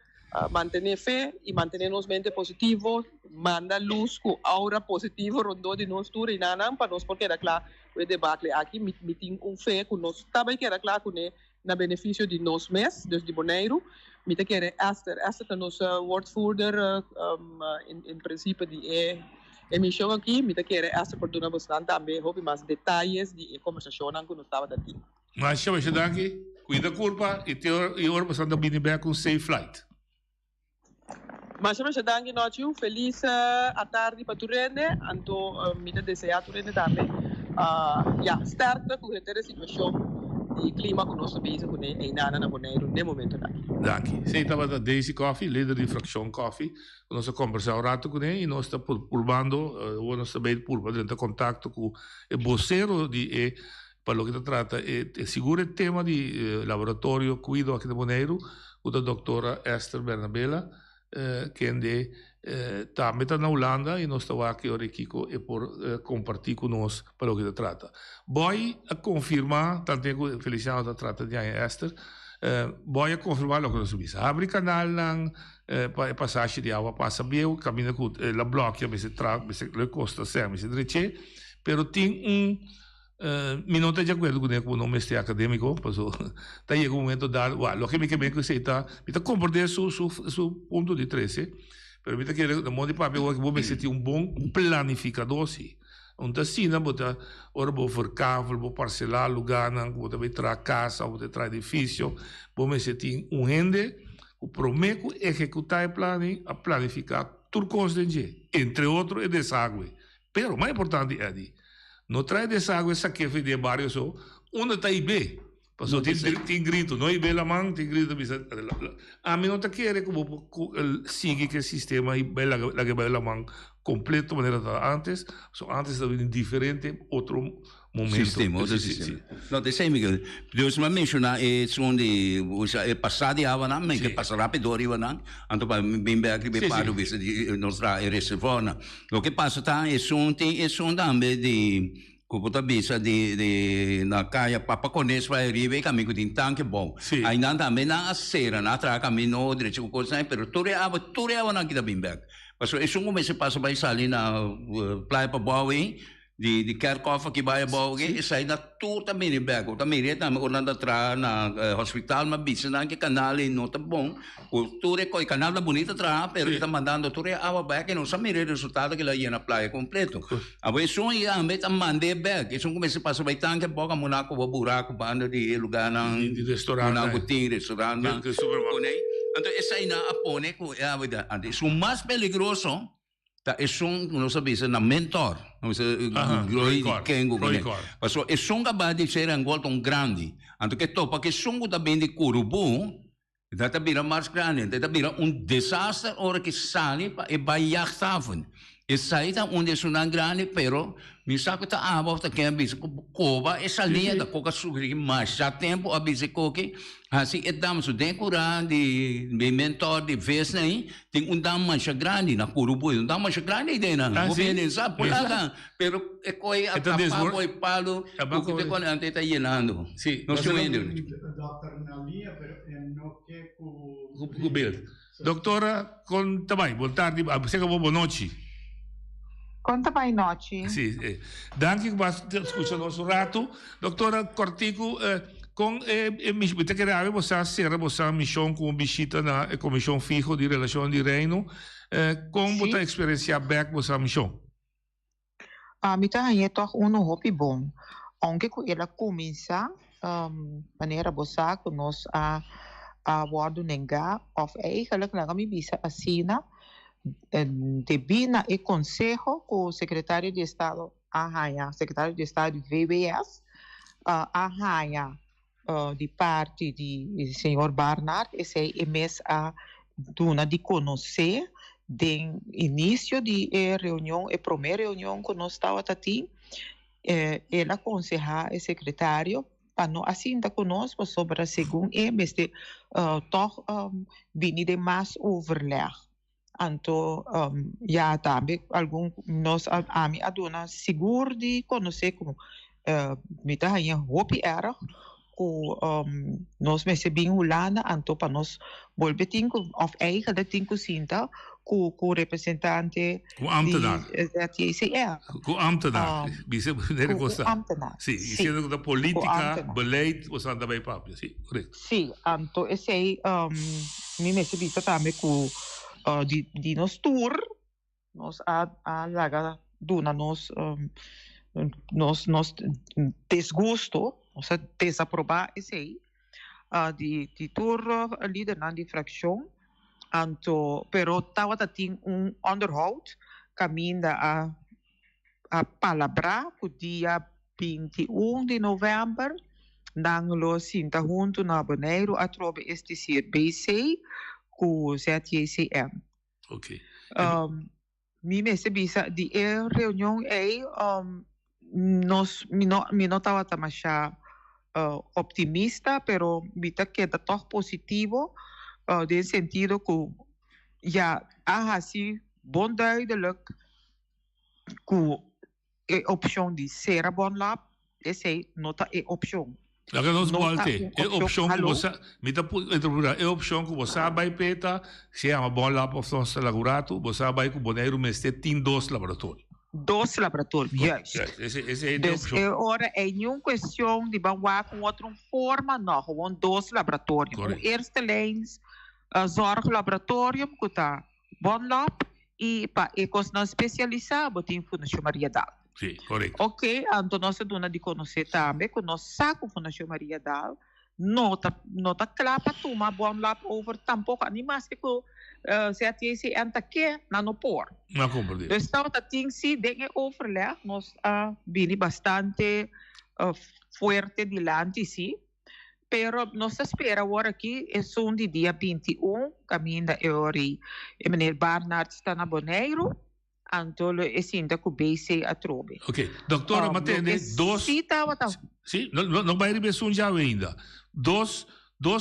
manter fé e manter nos mente positivo, manda luz com aura positivo rondou de nós tur e nanam para nós porque era claro o debate aqui me tem fé que nós também que era claro que na benefício de nós mes, desde boneiro. Me te quer Esther está nos woordvoerder in princípio de emissão aqui, me te quer Esther por donar bastante também, houve mais detalhes de conversação que nós estava daqui. Mas chama se daqui, cuida culpa e ora bastante bem bem com safe flight. Mas chama se daqui noite, feliz a tarde para Turene, anto me te desejar Turene também. Sterkte com a situação de clima que nós estamos com em Nana na Bonaire no momento aqui. Danke. Você estava da Daisy Coffee, líder de Fraction Coffee, nós conversamos um rato com ele e nós estamos pulbando, nós também pulbando em contato com o vocero de para o que se trata é seguro o tema de laboratório cuido aqui na Bonaire, com a doutora Esther Bernabella, que também está na Holanda e nós estamos aqui aqui por compartilhar conosco para o que se trata. Vou confirmar, tanto que Feliciano trata de Esther, vou confirmar o que nós vimos. Abre canal para passagem de água, passa bem, caminha com a bloqueia, mas le costa sempre, se direito, pero tem mi non de acuerdo con el nome académico, pero está llegando un momento de dar, lo que me queda que se está, me compartir su punto de 13, pero me quiere de modo de papel que vou me sentir um bom planificador sim. Então assim, não bota, ora vou verkaufen, vou parcelar lugar, não vou também trazer casa, vou trazer edifício, vou me sentir gente, o prometo executar o plano, a planificar tudo coisa de entre outros, é deságua. Pero mais importante é de não traz deságua essa que de vários ou onde está IB. Passou tem grito, não IB la mão, tem grito a mim não tá querendo como siga que sistema IB la que vai la mão completo maneira da antes. Antes havia diferente outro momento. Sistema, outro sistema. Não, tem sempre que Deus me menciona é onde o passado ia na, mas que passa rápido ia na, então para bem bem aqui bem para o visto de nossa reserva. O que passa tá é também de como bisa de na caia para conhecer vai ribe caminho de tanque bom. Aí não também na acera na tra caminho direito com coisa, pero tudo é na kita bem bem. Mas isso como se passa vai sair na praia para Bowie de Kerkhoff aqui vai Bowie e sai na tour também de bem. Também reta também quando anda tra na hospital mas bisa na que canal não tá bom. O tour é coi canal da bonita tra, pero está mandando tour é água back e não sabe o resultado que lá ia na praia completo. Agora isso ia ambet a mandar back. Isso como se passa vai tanque boca Monaco o buraco banda de lugar na de restaurante. Monaco tem restaurante. Então essa aí na apone com é a verdade. Isso mais perigoso tá não sabe se na mentor não sei groi de kengo mas é capaz de ser um grande então que topa que também de curubu tá vira mais grande tá vira desastre hora que sai e vai yachthaven e sai tá onde é grande pero me sabe tá aba tá que a bisa cova essa linha da coca sugeri mais já tempo a bisa coque assim é damos o decorar de mentor de vez aí tem dam mais grande na curubu dam mais grande ideia não o bem sabe por lá pero é coi a foi palo o que quando ante tá llenando não se vende doutor na linha pero não que com bill doutora com também boa tarde você boa noite. Conta mai noite. Sì, danke che scusa un rato. Doutora Cortico, con mi chiederei se sera possiamo mission con visita na commissione fijo di relazione di Reino, con questa esperienza back possiamo mission. Mi è toch hobby bom. Anche con ela comincia maniera bossa con nos a wadu nenga of eigenlijk na mi bisa asina de Bina e Consejo com o secretário de Estado secretário de Estado de VBS, de parte de senhor Barnard, esse é mês a duna de conhecer de início de reunião, a primeira reunião que nós estava aqui, ela aconselha o secretário para não assintar conosco sobre a segunda mês de toch vinir de mais overleg. Anto já também nós a dona seguro de conhecer como me tá aí hopi era com nós me se bem ulana anto para nós volver tinco of eigen tinco sinta com representante com ambtenaar com ambtenaar bisa bener costa sim sendo da política beleid was aan daarbij papo sim correto sim anto esse me se bisa também com di nos tour nos a laga duna nos desgusto nos desaprobar esse di tour líder na di fraction anto pero tawa tating onderhoud caminda a palabra ku dia 21 de novembro nang lo sinta junto na Bonaire a trobe este BC com o ZJCM. Ok. Mi mese bisa di reunião aí nós mi não estava tamasha optimista, pero mi tá queda toch positivo de sentido que já há assim bom duidelijk que a opção de ser a bom lab esse nota é opção. La que nos volte è option che você mi da è option che você vai peta se ama buon lab of nostro lavorato você vai com Bonaire meste tin dos laboratório yes esse é dus ora é nenhuma questão de banhar com outra forma não com dois laboratórios o eerste lijns zorglaboratorium que tá bom lab e para ecos não especializado tem Fundação Maria Dal. Sì, corretto. Ok, anto nós dona di conoscer também, que nós saco Fundação Maria Dal, nota clapa tuma bom lá over tampouco animais que se atiesse anta que na no por. Não compreendo. Então estava tating si dengue overleg, nós bini bastante fuerte dilante si, pero nós espera agora aqui é só de dia 21, caminho da Eori, e meneer Barnard está na Bonaire. Antolo e sinta ku BC a trobe. Ok, doutora, mas tem dois... Sim, não vai receber ainda. Dois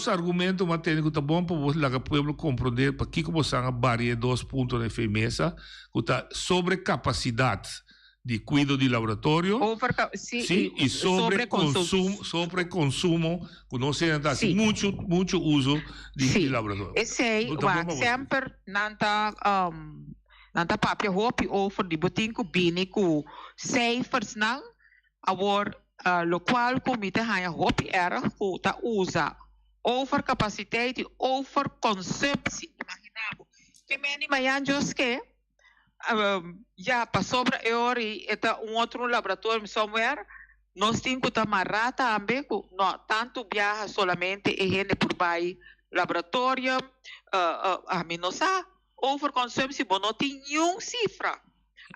argumentos mas tem que tá bom para o povo compreender para que você a varia 2 pontos de firmeza, que tá sobre capacidade de cuidado de laboratório, sim, e sobre consumo, que não se anda assim muito uso de laboratório. Esse sempre nanta papia hopi over di botin ku bini ku cijfers nang awor lo qual comite haya hopi erg ku ta usa overcapaciteit e overconsumptie. Imaginamos que meni mayan jos que já para sobra eori eta outro laboratório somewhere nós temos que tamarrar também que não tanto viaja solamente e gente por vai laboratório a minosa overconsumptie não tem nenhuma cifra.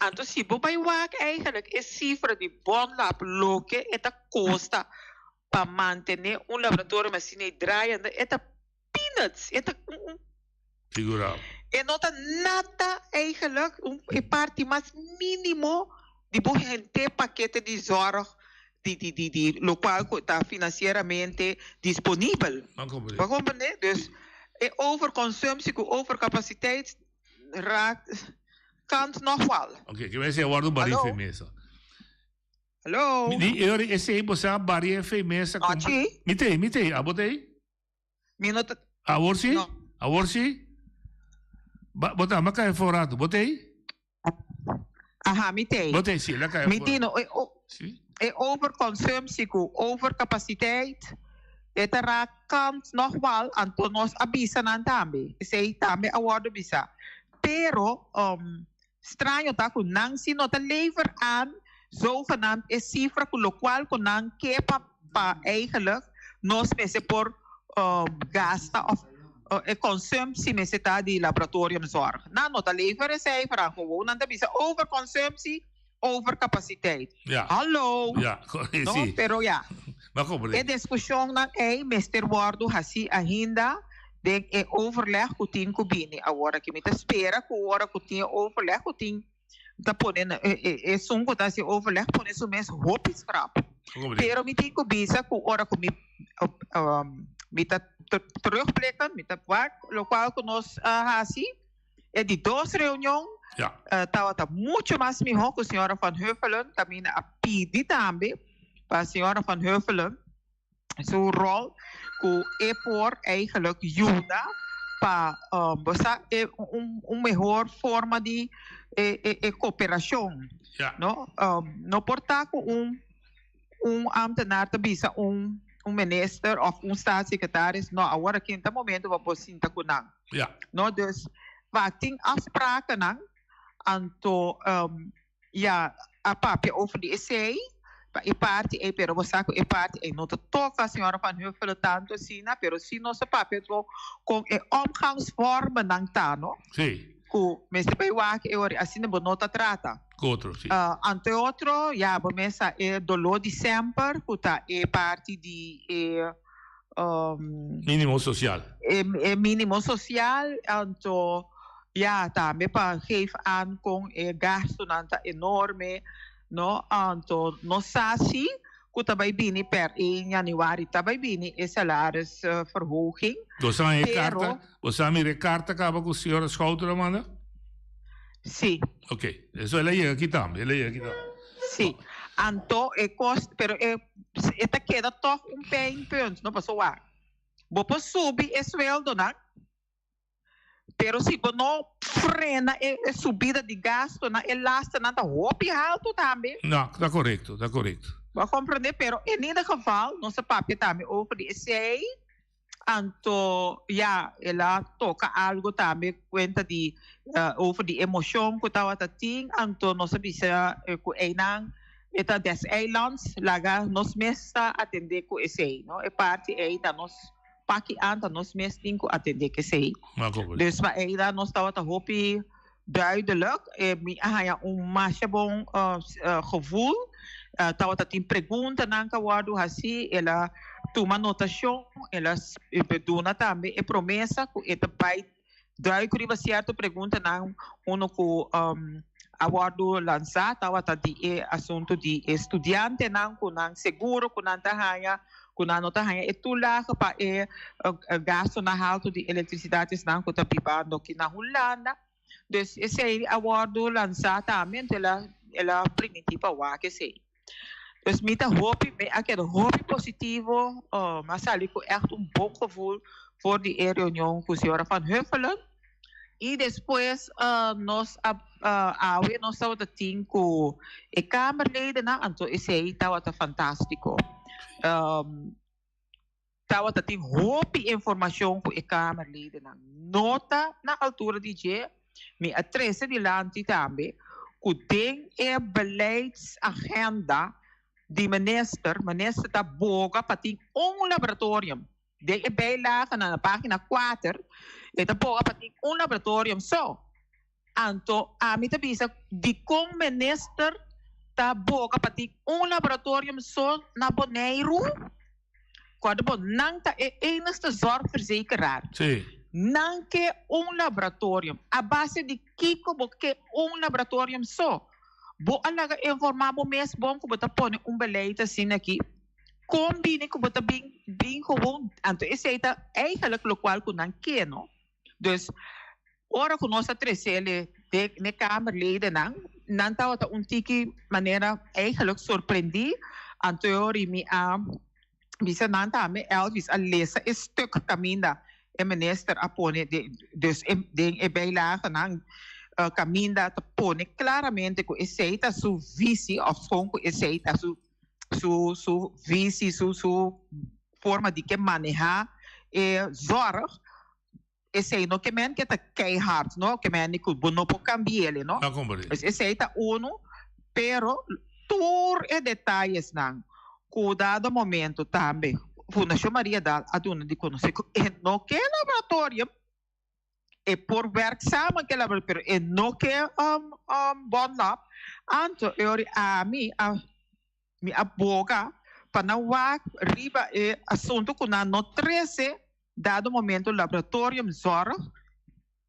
Então se você vai eigenlijk é cifra de bom lab loke eta costa para manter laboratório machine draaiende eta peanuts eta figural. E não está nada eigenlijk parte mais mínimo de gente paquete de zorg de lo qual está financeiramente disponível. Para compreender? Dus overconsumptie, overcapaciteit raakt kant nog wel. Oké, que vai ser agora do barrio firmeza. Hallo? Esse aí você a barrio firmeza. Mitei, abotei? Minuto. Aborsi? Aborsi? Bota, mas cai forado, botei? Aha, mitei. Botei, sim, lá cai forado. É overconsumptie, overcapaciteit. Eta raakant nog wel, anto nos abisa nan tambe. Sei tambe award bisa. Pero, estranho tá com nang sino ta lever aan, zogenaamd is cifra com lo qual con nang kepa pa eigenlijk nos mese por gasta of consumptie mese ta di laboratoriumzorg. Na nota lever is cijfer gewoon nan ta bisa overconsumptie, overcapaciteit. Ja. Hallo. Ja, no, sí. Pero ja. E discussão na Mr. Wardo assim ainda de overleg com o Kubini. Agora que me espera que a hora que tinha overleg com o tá ponendo sungo tá se overleg por isso mesmo roupa scrap. Pero me tem que bisa que a hora que me tá terugblikken, me tá lo qual que nós assim é de 2 reuniões. Tá muito mais melhor que a senhora Van Huffelen caminha a pedir também. Para a senhora Van Huffelen, zijn rol é por eigenlijk ajuda para melhor forma de cooperação. Não portar com ambtenaar te bisa minister of staatssecretaris, não, agora que no momento vamos sinta com nang. Dus wat tem afspraken nang, anto a papia over die essay. E parte pero você que parte não toca a senhora Van Huffelen tanto assim, pero se nosso papel com omgangsvormen não tá, não? Sim. Com mas depois assim não nota trata. Outro, sim. Ante outro, começa dolor de sempre, que tá parte de mínimo social. Mínimo social, então também para geven aan com gasto nanta enorme. No, anto no sasi ku tabay bini per 1 Januari tabay bini salarisverhoging. Você me carta acaba com o senhor Schouten, Amanda? Sim. Ok, isso ela llega aqui também, Sim. Anto cost, pero esta queda toch bem ponto, não passou a. Vou subir o sueldo, não? Pero se você não frena a subida de gasto, é lasta não tá alto também. Não, está correto, está correto. Vai compreender, pero em ieder geval, nossa papel também over de essay, anto ela toca algo também conta de over de emoção que estava tating, anto nossa bisa com einang eta des eilands laga nos mesta atender com essay, no? É parte da nos paki anta nos mes tinko atender que sei. Dus maar daar nos tawa ta hopi duidelijk haya masha bon gevoel tawa ta tin pergunta nanka wadu hasi ela toma notação ela peduna também e promessa que eta pai duidelijk riba certo pergunta nang uno ko awardo lançado tawata di assunto di estudiante nang kunang seguro kunang tahaya kunang tahaya itulaga pa gasto na alto de eletricidade nang kutapipando kinahulana. Dus esse awardo lançado também ela primitiva wa que sei. Dus met de hoop, hoop positivo, mas ali ik echt een bom gevoel voor die reunião com a senhora Van Huffelen. E depois nós estamos com a Kamerleden, então esse aí estava fantástico. Estava tendo hoop informação com a Kamerleden. Nota na altura de dia, me atrese de lante também, que tem a beleidsagenda. Die minister está boga para ter laboratorium. De bijlage na pagina 4, está boga para ter laboratorium só. Anto, a mim bisa de com minister está boga para ter laboratorium só na Bonaire. Quando bom, não tá enigste zorgverzekeraar. Sim. Não que laboratorium. A base de Kiko que laboratorium só. Bo alaga informar bo mes bom ko bota pone beleid assim aqui. Combine ko bota bing gewoon. Anto esse está eigenlijk lokaal ko nan keno. Dus ora ko nossa tresele de ne Kamerleden nan ta tiki maneira eigenlijk surpreendi. Anto ori mi bisa nan ta me Elvis a lesa stuk caminda e minister apone dus de bijlage nan caminda te pone claramente que aceita sua visão of gewoon que aceita sua visão sua forma de que manejar zorg esse não que men que tá keihard não que men que não pode cambiar ele não mas aceita pero tour e detalhes não cuidado momento também Fundação Maria da aduna de conhecer no que laboratório e por werkzaam que laboratório e no que bonlap anto eu mi aboga para wa riba e assunto que no 13 dado momento laboratório zorg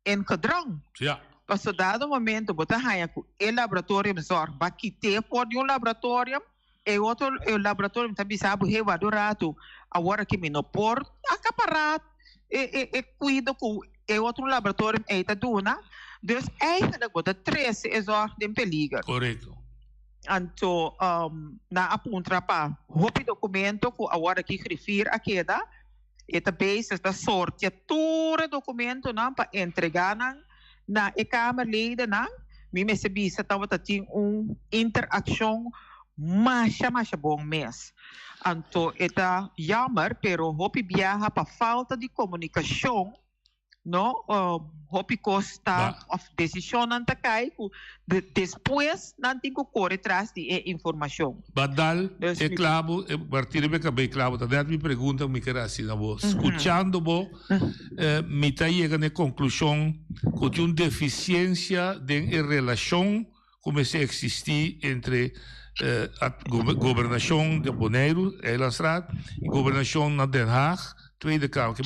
en gedrang ja pas dado momento bota haya ku e laboratório zorg ba kite por um laboratório e outro laboratório também sabe he wadorato agora que me no por acaparat e cuido com e outro laboratório está duna dus eigenlijk wordt het 13 is in peligro. Correcto. Anto na apuntra pa hopi documento que agora que refere a queda eta base da sorte todo documento não para entregar na e Kamerleden me bisa tava tem interação mais bom mês. Anto eta jammer pero hopi viaja para falta de comunicação no hopi costa of decisão não tá cai depois não tem que correr atrás de informação. Badal é claro, partir de acabei claro, tá me pergunta me quer assim na voz. Escuchando bo me tá chegando a conclusão que tem uma deficiência de relação como se existir entre a governação de Bonaire, Eilandstraat, e governação de Den Haag, Tweede Kamer, que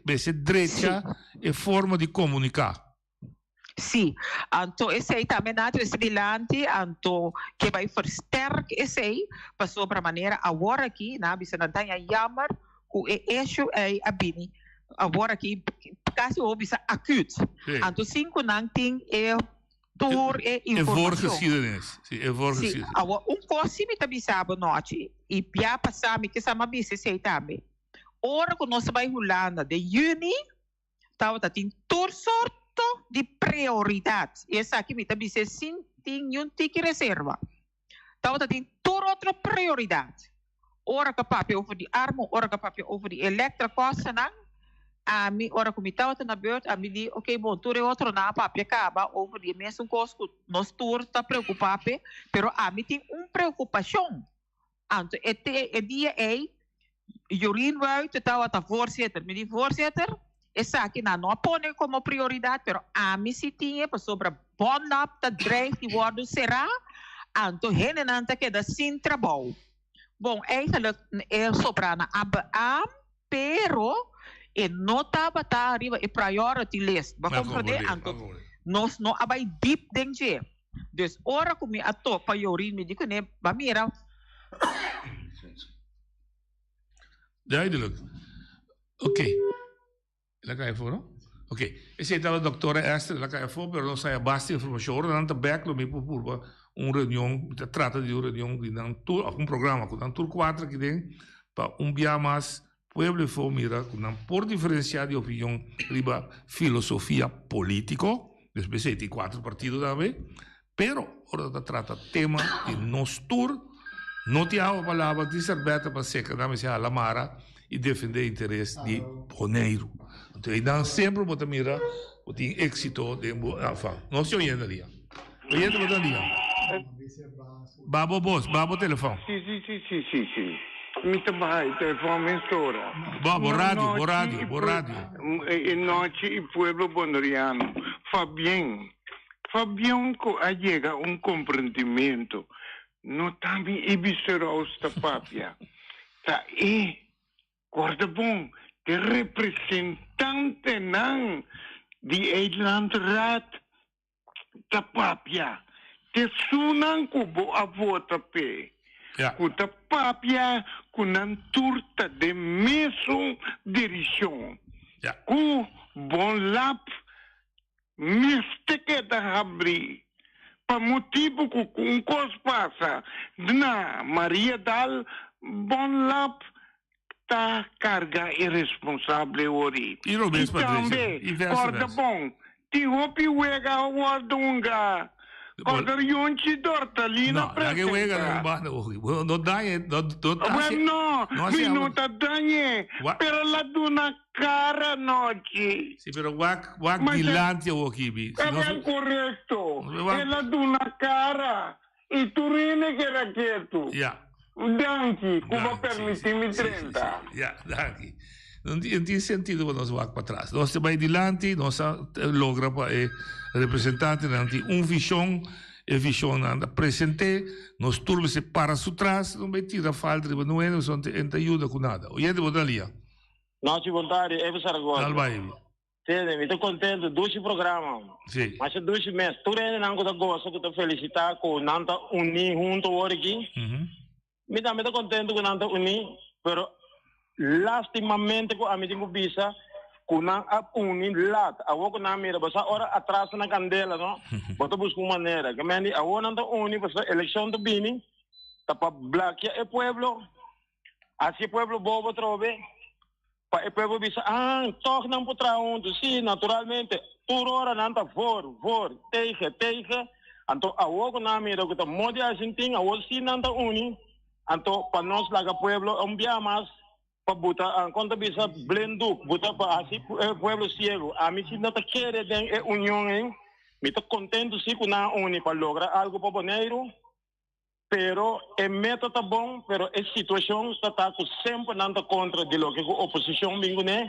bese direita e forma de comunicar. Sim, então esse aí também na trasbilante, então que vai versterk esse aí, para sobre a maneira agora aqui, na bisa não tem a jammer, o eixo é a bini, agora aqui quase o bisa acute. Então 5 não tem door e informação. É voorgeschiedenis. Coisa me também sabe noite e pia passar me que sama bisa sei também. Ora que nós vai Holanda de juni, tava tem tour sorto de prioridade. Essa aqui me também se tem um tique reserva. Tava tem tour outra prioridade. Ora que papel over de armo, ora que papel over de eletrocosta não. A mim, ora que me estava na beurt, a mim di, ok, bom, tu é outro na papi acaba, over de mesmo costo, nós tour está preocupado, pero a mim tem preocupação. Então, é dia aí, Jorien Wuit, estava a voorzitter, me di voorzitter, essa aqui não põe como prioridade, pero a mim se tinha, para sobre bondap, dat dreigt die worden será, então, henenanta que da sin trabalho. Bom, eigenlijk é sobrana a pero e não estava arriba e priority list. Ba compreender? Nós não abai deep dentro. Dus ora kumi ato pa yorin me di kune bamira. Duidelijk. Oké. La ga je voor, no? Oké. E se la doctora Esther, la ga je voor, però non sai basta informazione, non te back lo mi purba un reunião, te trata di un reunião di un tour, un programma con un tour 4 che den pa un via más pueblo fo mira con un por diferenciar de opinión riba filosofía político, después de 4 partidos da vez, pero ora te trata tema di nos tour, no te hago palabras di serbeta pa seca, dame se a la mara e defender interesse di Bonaire. Então, dan sempre bota mira, bota éxito de afan. Não se oyendo ali. Oyendo bota ali. Babo boss, babo telefone. Sì. Mi trabalho, telefone in storia. Babo, radio. E noche il pueblo bonariano fa bien che llega un comprendimento. Non tambi ibisero sta papia. Guarda bom, de representante nan di Eilandrat da papia. Te sunan kubo a vota pe. Kuta papia kunan turta de meso direção. Ku bon lap misteke da abri. Pa motivo ku un cos passa. Dna Maria Dal bon lap ta carga irresponsabile ori. E também, corda bom, ti hopi wega wardunga. Corda yonchi dorta lina presa. No, wega non dai, no, minuta danye, per la duna cara noci. Sì, però wak dilanti o kibi. È corretto, è la duna cara, il turine che era quieto. Danke, come permettimi 30. Danke. Non ti sentito quando si va qua atrás. Nós vai dilanti, nós logra pa representante nanti un vision anda presente, nós turbe se para su trás, non vai tira falta di nuovo, non ti aiuta con nada. Oyente botalia. No, ci volontari, Evo Saragossa. Albaimi. Sì, mi sto contento, 12 programmi. Sì. Ma c'è 12 mesi. Tu rendi anche da gosto, che ti felicita con nanta uni junto ora qui. Mi sto contento con nanta uni, però lastimamente con amici con visa, con nanta uni lat. Avo con namira, basta ora atrás na candela, no? Bota busco una manera. Que mendi, avo nanta uni, basta elezione de bini, tapa blackia e pueblo, así pueblo bobo trove. Pa e pueblo bisa, toch não potrá onde, sim, naturalmente, tur ora nanta for, tegen, anto avo con namira, que ta modi asinting, avo sim nanta uni. Anto pa nós laga pueblo via mais pa buta conta bisa blendo buta pa assim pueblo ciego a mim se não tá querer den união hein me tô contento se com na uni para lograr algo para Bonaire pero é meta tá bom pero a situação está sempre nanda contra de lo que a oposição bingo né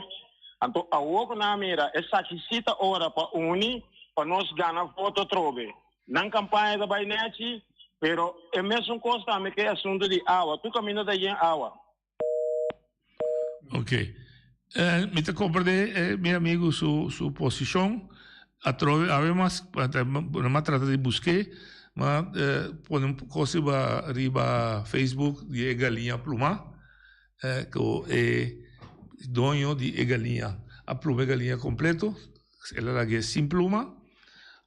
anto a outra na mira é sacrifício hora para uni para nós ganhar voto trove na campanha da Bainete. Pero é mesmo costa me que é assunto de água. Tu caminho daí em água. Ok. Me te compreende, meu amigo, sua posição. Además, não trata de buscar, mas põe coisa riba Facebook de Galinha Pluma, que é dono de Galinha. A pluma Galinha completo, ela é sem pluma.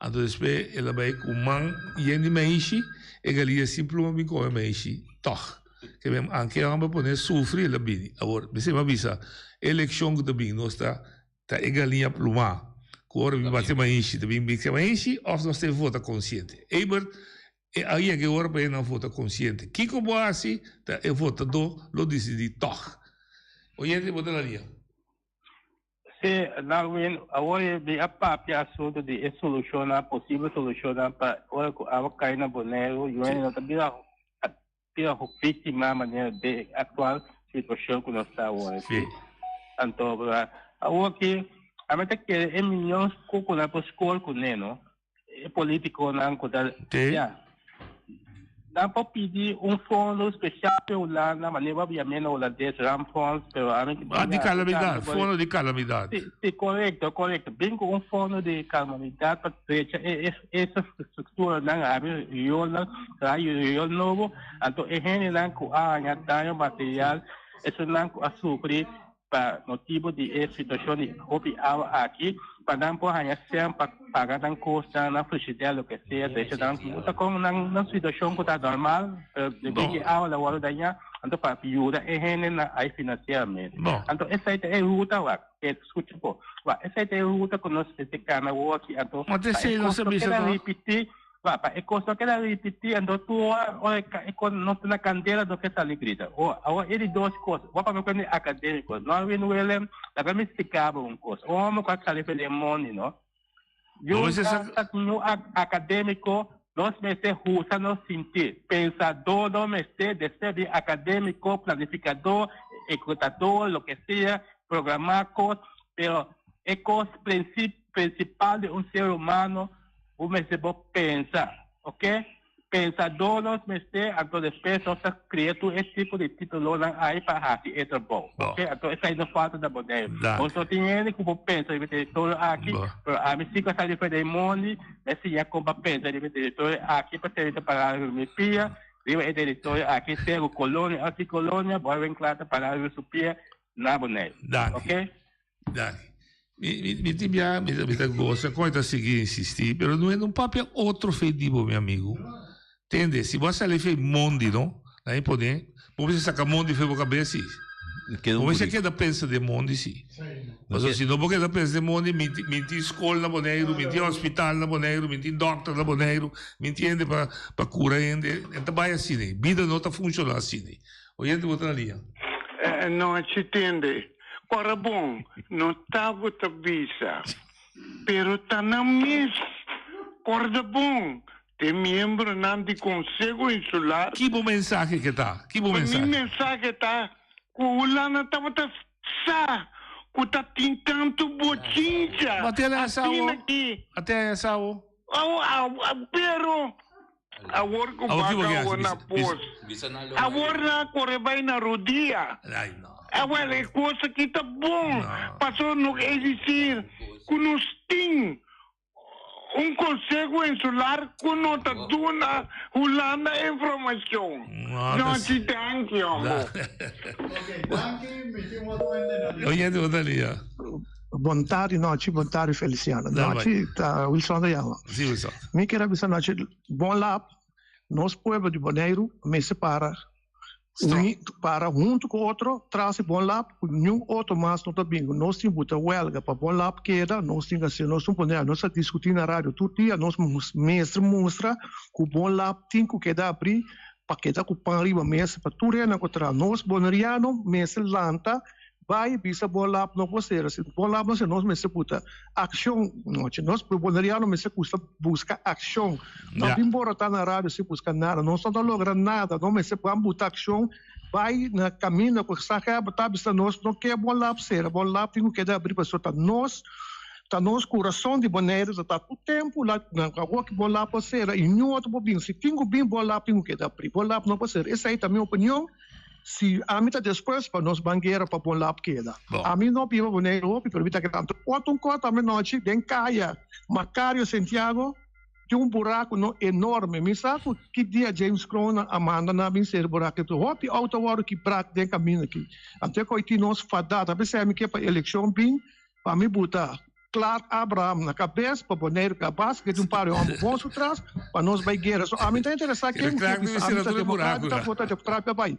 Então, depois, ela vai com man e de meixe. E galinha simplesmente come meixe, toch. Que anche a poner sofrer la bini. Agora, me se avisa, eleção que também nós tá e galinha pluma. Agora me bate meixe, também me que meixe, ou nós temos vota consciente. Eber, aí é que agora para não vota consciente. Kiko Boassi, tá e vota do, lo decidi toch. Oyente, vota na linha. Sì, ora di appappia assunto di soluzione possibile soluzione per ora a caina Bonaire io non tabira vittima maniera di attuale situazione che non sta ora. Sì. Tanto ora che a me che è migliore con la scuola con no è politico anche da dá para pedir fundo especial para a Holanda, mas obviamente a holandês RAM funds, pero de calamidade, fundo de calamidade. Sim, correto. Bem com fundo de calamidade para essa estrutura não há eu novo, então é gente não que há material, isso não a sofrer para no tipo de situação de hobby aqui, para não poder sempre pagar dan custa na frigideira o que seja, deixa dan muita como na situação que está normal, de que a hora hora daí, então para piora é gente na aí financeiramente. Então essa é a ruta lá, que escute pô, essa é a ruta que nós temos na aqui, então mas esse não se repetir. Pak, ekosto kita repetir ando tua olha não na candeira do que está ligrita. Ou ele duas coisas. Vou para o acadêmico. Não vem no ele, da para me explicar coisa. Ou como que está ali money, não? Eu no acadêmico, nós meses usa no sentir. Pensador, nós meses de acadêmico, planificador, ejecutador, lo que sea, programar coisas, pero é coisa principal de ser humano. O mesmo pensa, ok? Pensador, nós mestre, então depois nós criamos esse tipo de título aí para aqui é bom, ok? Então essa aí não falta da bodeia. Ou só tem ele que pensa de território aqui, a minha fica ali para demônio, esse é como pensa de território aqui para ser para a Europea, vive é território aqui ser colônia, anticolônia, vai claro para a Europea na bodeia, ok? Mi gosta, coisa seguir insistir, pero não é um papel outro feitivo, meu amigo. Entende? Se você ali fez mundo, não? Aí pode, você sacar mundo e fez a cabeça. Você quer pensa de mundo, sim. Mas se não porque pensa de mundo, mentir escola na boneiro, mentir hospital na boneiro, mentir doctor na boneiro, mentir para curar ainda. Então vai assim, né? Vida não está funcionando assim, né? Olha, outra linha. Não se entende. Ora bom, não está a visa, pero está na mesa. Ora bom, tem membro não de Conselho Insular. Que bom mensagem que está? Que bom mensagem? Minha mensagem está, que o Holanda estava sa, que está tentando botinha. Até essa pero agora que o na pos, agora corre vai na rodia. Ai não. Agora é coisa que está bom. Passou no existir que nós temos Conselho Insular que não está dando Holanda informação. Não se tem que Oye, Odalia. Bontari, bontari Feliciano. Wilson da Yama. Sim, Wilson. Mi quero dizer, bom lá, nós, povo de Boneiro, me separa. Para junto com outro, traz bom lá, nenhum outro mais não está bem. Nós temos muita huelga para bom lá, porque nós temos assim, nós estamos discutindo na rádio todo dia, nós mestre mostra que o bom lá tem que abrir, para que dá com o pão riba mestre, para tudo na contra nós, boneriano, mestre lanta, vai, bisa bom lá, não pode ser assim, bom lá, nós mestre puta, ação, nós, boneriano, mestre busca ação, não embora estar na rádio, se busca nada, nós não logrando nada, não mestre vamos botar ação, vai na caminho, com saca, tá, bisa nós, não quer bom lá, ser, bom lá, tem que abrir para soltar nós, tá nosso coração de Boneiro, tá todo tempo lá, na rua que bom lá pode ser, e nenhum outro bobinho, se tem bem bom lá, tem que abrir, bom lá não pode ser, essa aí também é a minha opinião. Se a mim está depois para nós bangueira para bom lá porque a mim não piva Boneiro, porque permita que tanto outro cota a noite den caia, Macário Santiago tem buraco enorme, me sabe que dia James Crown amanda na mim ser buraco do hopi auto hora que buraco den caminho aqui, até que hoje nós fadada, mas é que para eleição bem para mim botar Clark Abraham na cabeça para Boneiro capaz que de par de homem bom atrás para nós vai guerra. A mim está interessado que claro que será tudo buraco. Votar de trapa vai.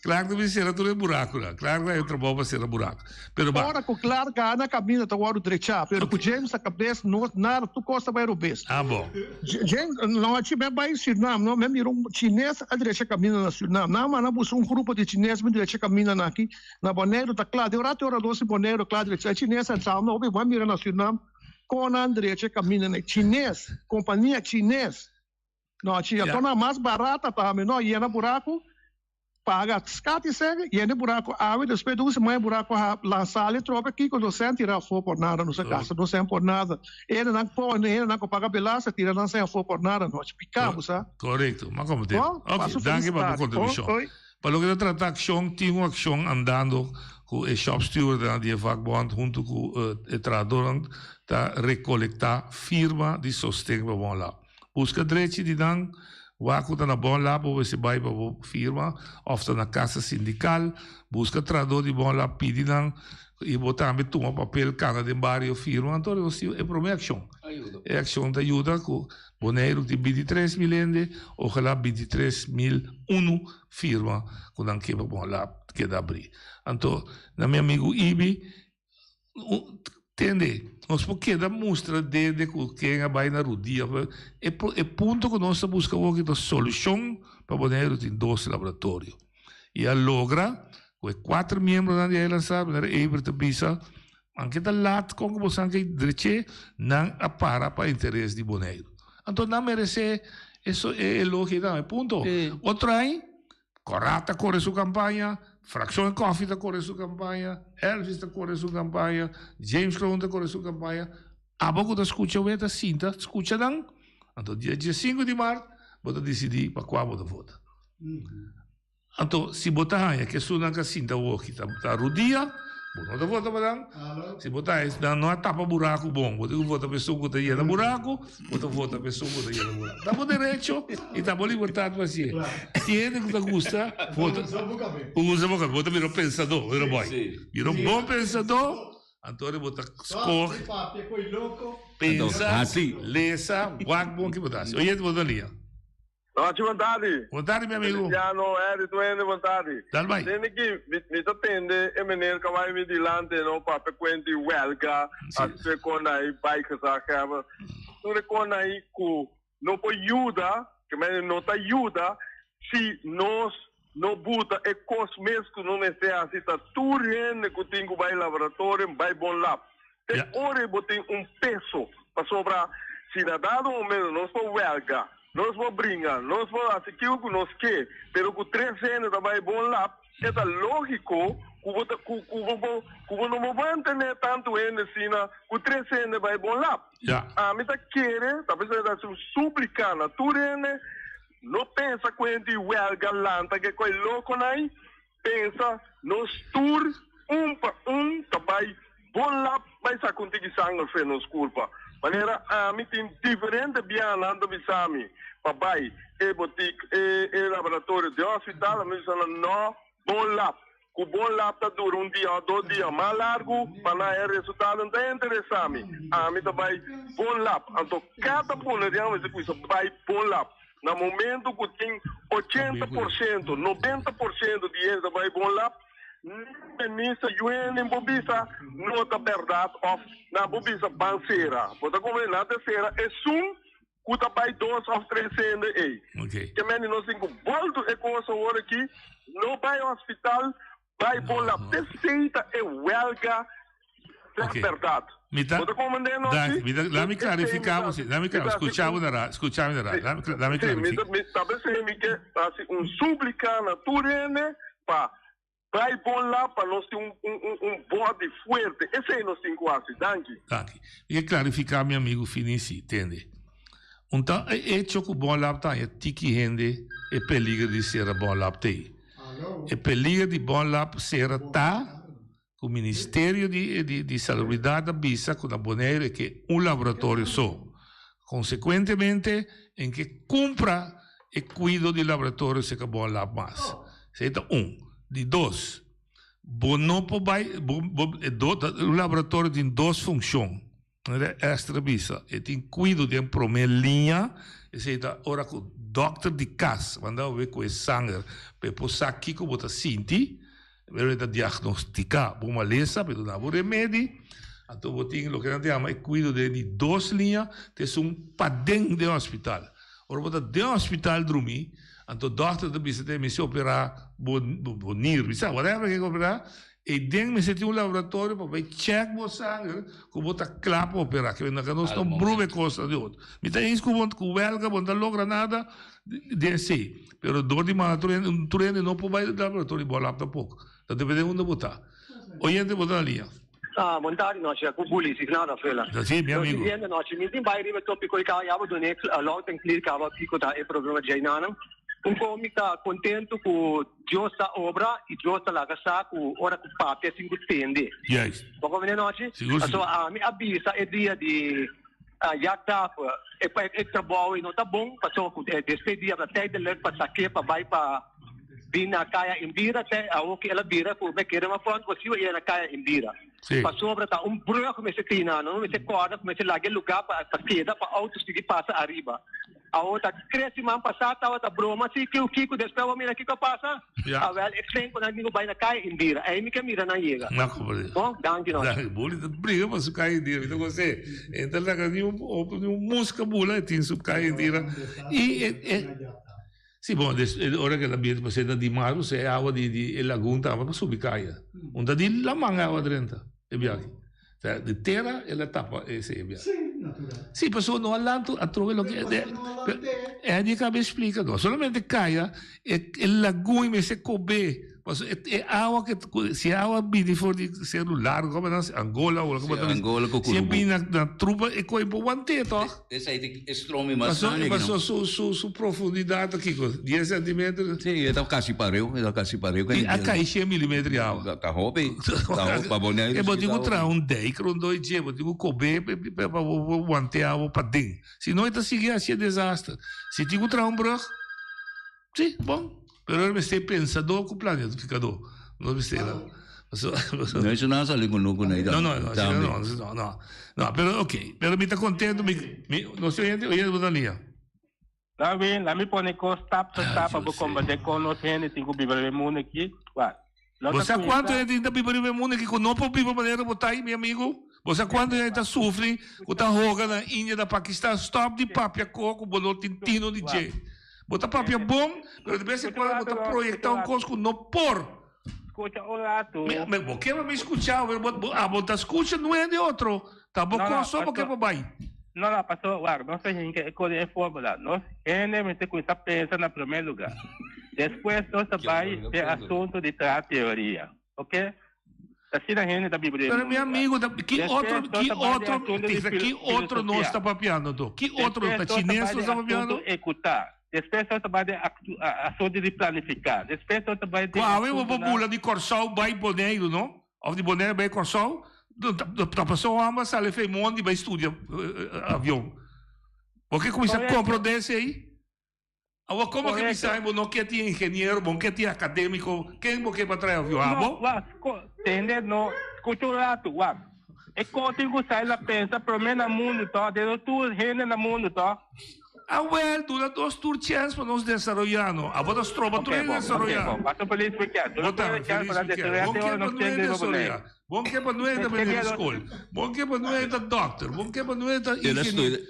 Claro que será tudo buraco, claro que é outro bom para ser buraco. Pero agora com Clark na caminho tá o hora direito, pero com James a cabeça não nada tu costa vai robes. Ah bom. James não a time vai Surinam, não me mirou chinês a direita caminho na Surinam. Não, mas não busca grupo de chinês me direita caminho na aqui na Boneiro tá claro, eu rato hora doce Boneiro claro direita chinês não vai mirar na Surinam, com a direita caminho na chinês, companhia chinês, não tinha dona mais barata para mim, não ia na buraco, paga scatti segue e ne buraco ave depois de uma semana buraco lançar ele troca aqui quando você tira for por nada não se casa não sem por nada ele não paga beleza tira não sem for por nada nós picamos sabe correto mas como tem ok danke para a contribuição para o que trata ação tinha uma ação andando com o shop steward da die vakbond junto com o tradutor tá recolectar firma de sustento para bom lá busca direito de dan Waku na bom lab, você vai para a firma, ou na casa sindical, busca tradutor de bom lab, pede e botar um papel cada de barrio firma, então é a primeira ação. É a ação da ajuda com boneiro de 23 mil ende, ou lá 23.001 firma, com a que bom lab que dá abrir. Então, na meu amigo Ibi, entende? Nós porque da mostra de quem vai na rodia é ponto que nós buscamos uma solução para poder ter 2 laboratórios e a logra com 4 membros da ela sabe era able to bisa anche da lat com você anche direito não apara para interesse de boneiro então não merece isso é lógico é ponto outro aí Corrata corre sua campanha, Frazione Coffee corre sua campanha, Elvis corre sua campanha, James Crown corre sua campanha. A pouco da escuta o eta cinta, escuta dan. Então dia 5 de março, bota decidir para qual bota vota. Então se botar aí que suna que cinta o que tá rodia, bota vota para se botar isso não tapa buraco bom, bota vota pessoa que tá no buraco, bota vota pessoa que tá no buraco. Tá bom direito e tá bom libertado para si. Tiene que gusta, vota. Usa boca, vota vira pensador, vira boy. Vira bom pensador. Antônio bota score. Pensa, lesa, guarda bom que botasse. Oye, bota linha. Vontade. Vontade, meu amigo. Já não é de doendo vontade. Dá vai. Tem que me atende e menino que vai me dilante não para frequente huelga, as quando aí bike sa acaba. Tudo quando aí com não ajuda, que menino não te ajuda se nós não buta e cos mesmo não necessita tudo que tem que vai laboratório, vai bom lá. Tem hora botem peso para sobrar se na dado momento nós for huelga. Nós vamos brincar, nós vamos assistir o que nós queremos, mas com 3 anos também é bom lá, é lógico que não vamos manter tanto ainda assim, com 3 anos vai bom lá. A mim está querendo, talvez está suplicando, tudo não pensa que a gente huelga lanta, que é louco aí, pensa, nós tour para também bom lá, vai ser contigo sangue, fez nos culpa. Maneira a mim tem diferente bianando bisami papai e boutique e laboratório de hospital a mim só não bom lá o bom lá tá dura dia ou 2 dias mais largo para não resultado não interessante a mim também bom lá então cada polarião é isso vai bom lá no momento que tem 80% 90% de dinheiro vai bom lá Ministro Juene Bobisa não está verdade na Bobisa banceira. Você como na terceira é que está para 2 ou 3 anos aí. Que meni nós temos volto e com essa hora aqui não vai ao hospital vai por lá receita e huelga é verdade. Lá me clarificar você, lá me clarificar, escutava lá me clarificar. Talvez seja um suplicante turene para vai bom lá para nós ter bode forte. Esse aí nós temos quase, danke. E clarificar, meu amigo Finici, entende? Então, é que o bom lá está, é tiki rende, é perigo de ser bom lá tem. É perigo de bom lá ser tá, o Ministério de Salubridade da Bisa, com a boneira, que laboratório só. Consequentemente, em que compra e cuida do laboratório, se que bom lá mais. Então, de 2, o laboratório tem 2 funções. Extra bisa, e tem cuidado de uma primeira linha, e se está ora com o doutor de casa, mandar ver com o sangue, para posar aqui como está sinti, para diagnosticar, uma lesa, para dar um remédio, então o que nós chamamos é cuidado de 2 linhas, tem padrão de hospital. Ora, de hospital dormir, Anto dochter de bisa te misi opera bonir, bisa whatever que opera. E ding me senti un laboratorio para vai check bo sangue, ku bota clap opera, que na canos não brube costa de outro. Me tem isso com belga, bom da logra nada, de sei. Pero dor di mano treino não pode vai laboratorio bola para pouco. Tá depende onde botar. Oyente botar ali. Buon tardi, no, c'è Kubuli, si chiama Fela. Sì, mio amigo. No, ci mi tin bayri me topico i ka yabo donek long and clear ka pico da e programa jainana. Un po' mi sta contento con giusta obra e giusta la casa con ora con papia singo tende. Yes. Poco bene noci? So mi avvisa e dia di yakta e poi extra boy non ta bom, passo con despedi a te del per sacche pa vai pa bina kaya imbira te a o che la bira con me che era ma pronto così e la kaya imbira. Pa sopra ta un brullo come se tina, non mi se corda come se laghe lugar pa scheda pa auto si passa arriba. A outra cresce man passata a outra broma se que o Kiko despewa mira Kiko passa. A wel explain quando ninguém vai na kaya imbira. Aí me que mira na chega. Não, compadre. Bom, danke não. Boli da briga mas o kaya indira. Então você entra lá com um música bula e tem sub kaya indira. Sì, buon, ora che l'ambiente passata di mare, se è acqua di laguna, ma subì caia. Un da di la manga acqua dentro, e bianchi. Cioè, di terra e la tappa e si è bianchi. Sì, naturale. Sì, però non all'alto a trovare lo che è di che mi spiega, no, solamente caia e laguna mi se cobe. È acqua che si acqua bini fuori di cellulare, come Angola o come Angola si è bini una truppa e poi può guantare. Essa aí é stromi maçã. Passou su profundidade aqui, 10 centímetros. Sim, é da casi pareu, E a cai 100 milímetros de água. Tá roupe, tá boneiro. E botigo tra um day, que um dois dias, botigo cober para guantare água para dentro. Se não, então seguir assim é desastre. Se tigo tra um brug, sim, bom. Pero eu me estou pensando com o planificador. Não me sei lá. Não, isso não é só ligo na idade. Não, pero ok. Pero me está contento, não sei onde eu vou ali. Tá bem, lá me põe com tap para combater com nós gente tem que viver mundo aqui. Você quanto gente ainda vive mundo aqui com não pode viver maneira botar aí, meu amigo? Você quando gente sofre, com tá roga na Índia da Paquistão, stop de papia coco, bonou tintino de je. Bota papia bom, pero de vez em quando botar projetar um coisa com não por. Escucha o lato. ¿Por qué me escuchaba? Te escucha no es de otro. Tampoco só porque vai. Não, pastor, não sei em que é fórmula. Nós, gente, começa a pensar no primeiro lugar. Depois, nós vai ter assunto de teoria. Ok? Assim a gente da Bíblia. Mas, meu amigo, que outro nós está papiando? Que outro chinês está papiando? Escutar. Depois você vai ter assunto de planificar. Depois você vai ter. Qual é o bula de Corsol vai boneiro, não? Ou de boneiro vai Corsol? Da pessoa ama sale feimon e vai estudar avião. Por que começa a comprar desse aí? Agora, como que me sai, não quer ter engenheiro, não quer ter acadêmico, quem você vai trazer avião? Entende? Não, escuta o lado, é que eu saio lá, pensa, primeiro no mundo, tá? De tudo, gente no mundo, tá? Well, durante os turchens para nos desarrollando. A vos trova tu desarrollando. Passo feliz weekend. Bom que para não é da primeira escola. Bom que para não é da doctor. Bom que para não é da engenheiro.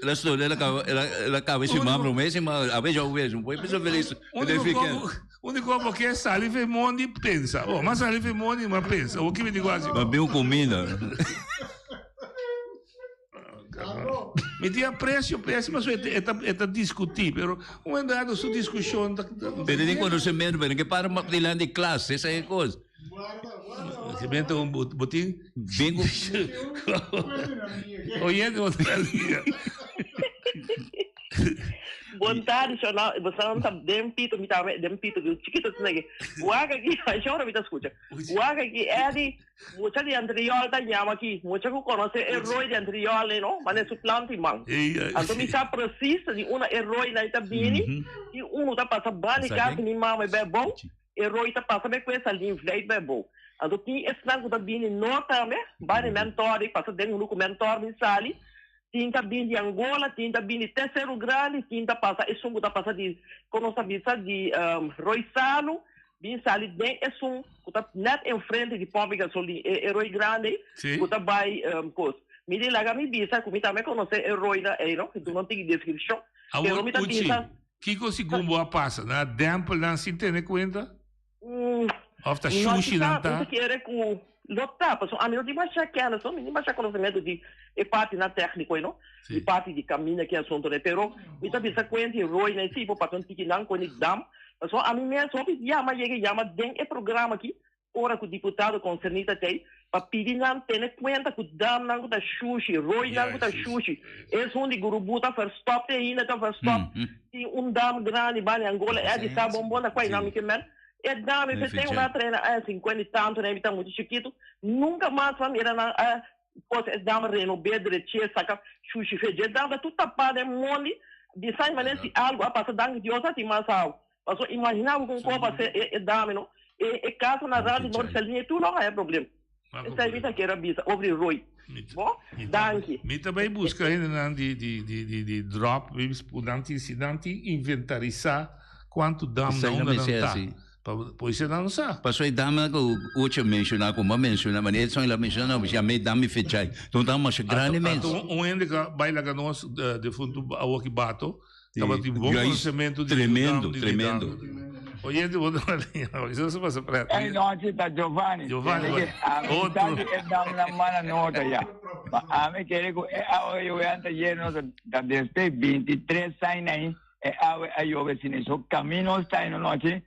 Ela acaba esse mamro mesmo, a vez eu vejo, foi pessoa feliz. Único porque é saliva e pensa. Oh, mas saliva e mas pensa. O que me digo assim? Mas bem comida. Mi dia precio péssimo, é discutir, pero um andado sua discussão. Pero tem conhecimento, pero que para uma pilha de classe, essa é coisa. Você mete botim? Bingo. Oyente, Boa tarde, senhor. Você não está dempito, chiquito, Waga aqui, a senhora me escuta. Waga aqui é de muita de anterior da nhama aqui, muita que conhece herói de anterior, não? Mas é suplante, man. Então me está precisa de uma herói na Itabini e está passando bem que me mama é bom, herói está passando com essa linha é bom. Então tem esse nango da Bini nota, né? Vai mentor, passa dentro do mentor me sali. Tinta bem de Angola, tinta bem de terceiro grau, tinta passa, isso muda passa de, como sabe, de Roisalo, bem sali bem, isso muda net em frente de Pública Soli, herói grande, muda vai, coisa. Me diz lá, me bisa, como também conhece herói da, não, que tu não tem descrição, pero me também bisa, Kiko si gumbo a passa, na dempel dan si tene conta? Of tá sushi não tá? Não quer que lotar, porque a minha última chacana, só minha última conhecimento de parte na técnica, não? E parte de caminho que é assunto, né? Pero, me tá pensando que roi, né? Se for para um tique não conhecer dam, mas a mim mesmo só que chama den é programa aqui, ora que o deputado concernito tem, para pedir não ter conta que dam não tá sushi, roi não tá sushi, é onde grupo tá first stop ainda tá first stop, e dam grande bani Angola é de tá bombona qual não me queimar. É dame, você tem uma treina, 50 e tanto, né? Está muito chiquito. Nunca mais vai mirar na. Posso dame reno, bedre, tia, saca, xuxi, feijão. Dame, tu tapado, é monte. De sai, mas se algo a passar, dame, Deus, a ti mais algo. Passou, imaginava com como ser, é dame, não? É caso na rádio, norte-salinha, tu não é problema. Essa evita que era bisa, over roi. Bom, danke. Me também busca ainda de drop, se inventarizar quanto dame não está. Pois você não sabe. Passou aí dama que o outro mencionar, como mencionar, mas eles são lá mencionando, já me dá me fechar. Então dá uma grande menção. Ainda que baila que nós de fundo ao que bato, estava de bom conhecimento de tremendo. Oye, vou dar uma linha. Isso não passa para. É noite da Giovanni. Outro. É dar uma mana nota já. A mim querer que eu ando lleno da desde 23 anos aí eu vejo o caminho está indo noite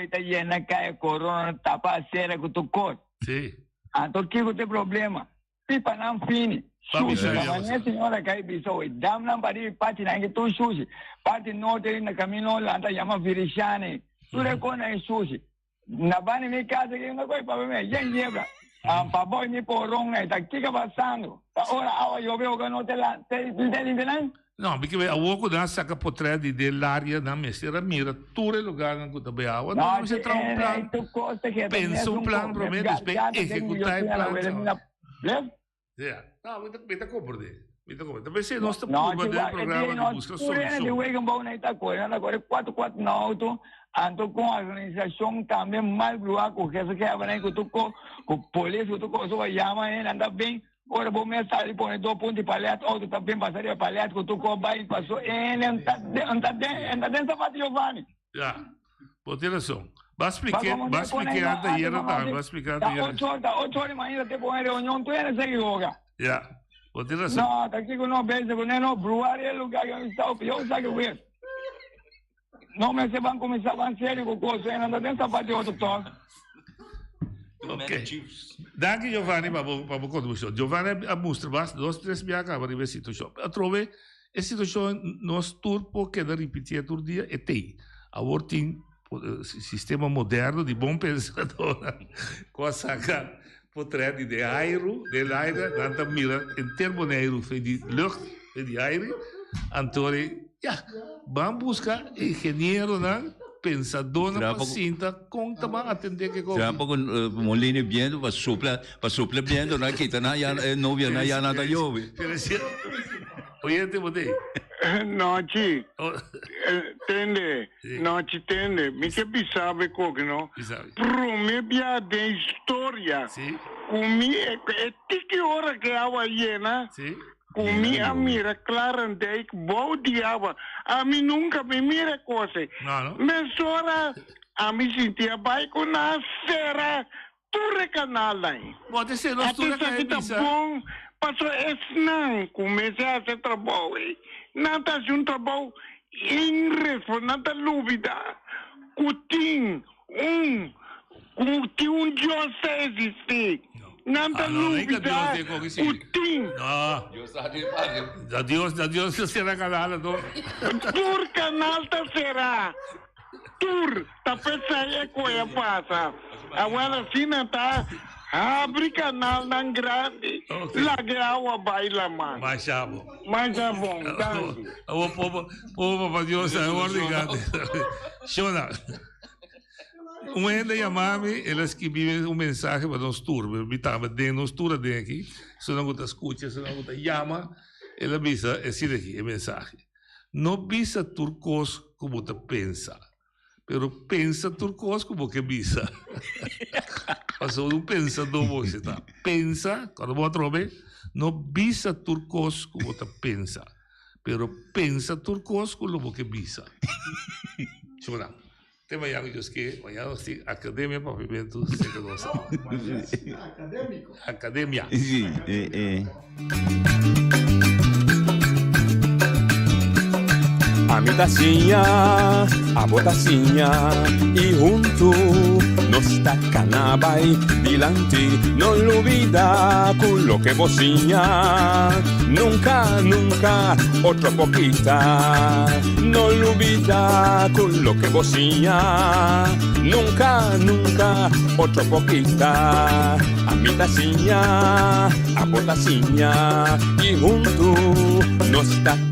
está llena cai corona tapa a cera com tu cor então que tem problema pipa não fini sushi a minha senhora cai bisou e dam não pari parte na que tu sushi parte norte na caminho lá anda chama Virishane tu recona sushi na bani me casa que não vai para mim já lembra papai me porong tá que passando ora eu vejo que não tem lá tem não, porque a outra da saca potré dell'aria da messera mira tudo lugar na cuta beawa não você tra um plano pensa um plano prometo depois executar o plano não muita compreender talvez se nós estamos no programa de busca solução de weekend bom na coisa agora 449 ando com a organização também mal blua com que se quer vai com polícia tu com sua chama anda bem. Ora, vou começar a pôr 2 pontos de palheta, outro também passaria a palheta, que tu cobai passou, ele está dentro da parte Giovanni. Já, pode ter razão. Vai explicar até aí, vai explicar até aí. 8 horas manhã, te põe reunião, tu ainda segue yoga. Já, pode ter razão. Não, tá aqui que não pensa, que não, bruar é lugar que eu estou, eu sei que eu vejo. Não, mas você vai começar a sério com coisa, ainda dentro da parte outro toque. Ok. Danke Giovanni para a contribuição. Giovanni a mostra basta 2-3 dias acaba de ver a situação. A trove a situação nós turpo que da repetir todo dia é tem. Agora tem sistema moderno de bom pensador com a saca potred de aire, nanta mira em termo de aire de lucht de aire. Antore, vamos buscar engenheiro na pensador na paciente conta para atender que já pouco molino viendo para sopla viendo na que na ya novia na ya nada yo oye te botei noite tende me que sabe como não promebia de história comi é que hora que água llena comi a mira claramente bom diabo a mim nunca me mira coisa mas ora a mim sentia bem com a cera tu canal aí pode ser nós tudo que bom passou esse não comecei a fazer trabalho nada junto trabalho em nada dúvida cutim José existe nada dúvida cutim Deus será canal Tur canal será Tur tá pensando é coisa passa agora assim não tá abre canal não grande lá que água baila mais mais bom o povo para Deus é obrigado Shona ainda chamava elas que vivem mensagem para nós turma bitava de nós turma de aqui se não gosta escuta se não gosta chama ela visa esse daqui é mensagem não visa turcos como te pensa pero pensa turcos como que visa passou um pensador você tá pensa quando vou trobe não visa turcos como te pensa pero pensa turcos con lo que bisa. Chora. Te vayamos ellos que vayamos a Academia para Pimentos Secadosa. Académico. Academia. Sí, A mi tacinha, a botacinha y junto nos tacanabay dilante, no lo olvida con lo que bocina. Nunca, nunca, otra poquita, no lo olvida con lo que bocina. Nunca, nunca, otra poquita. A mi tacinha, a botacinha y junto nos tacanabay.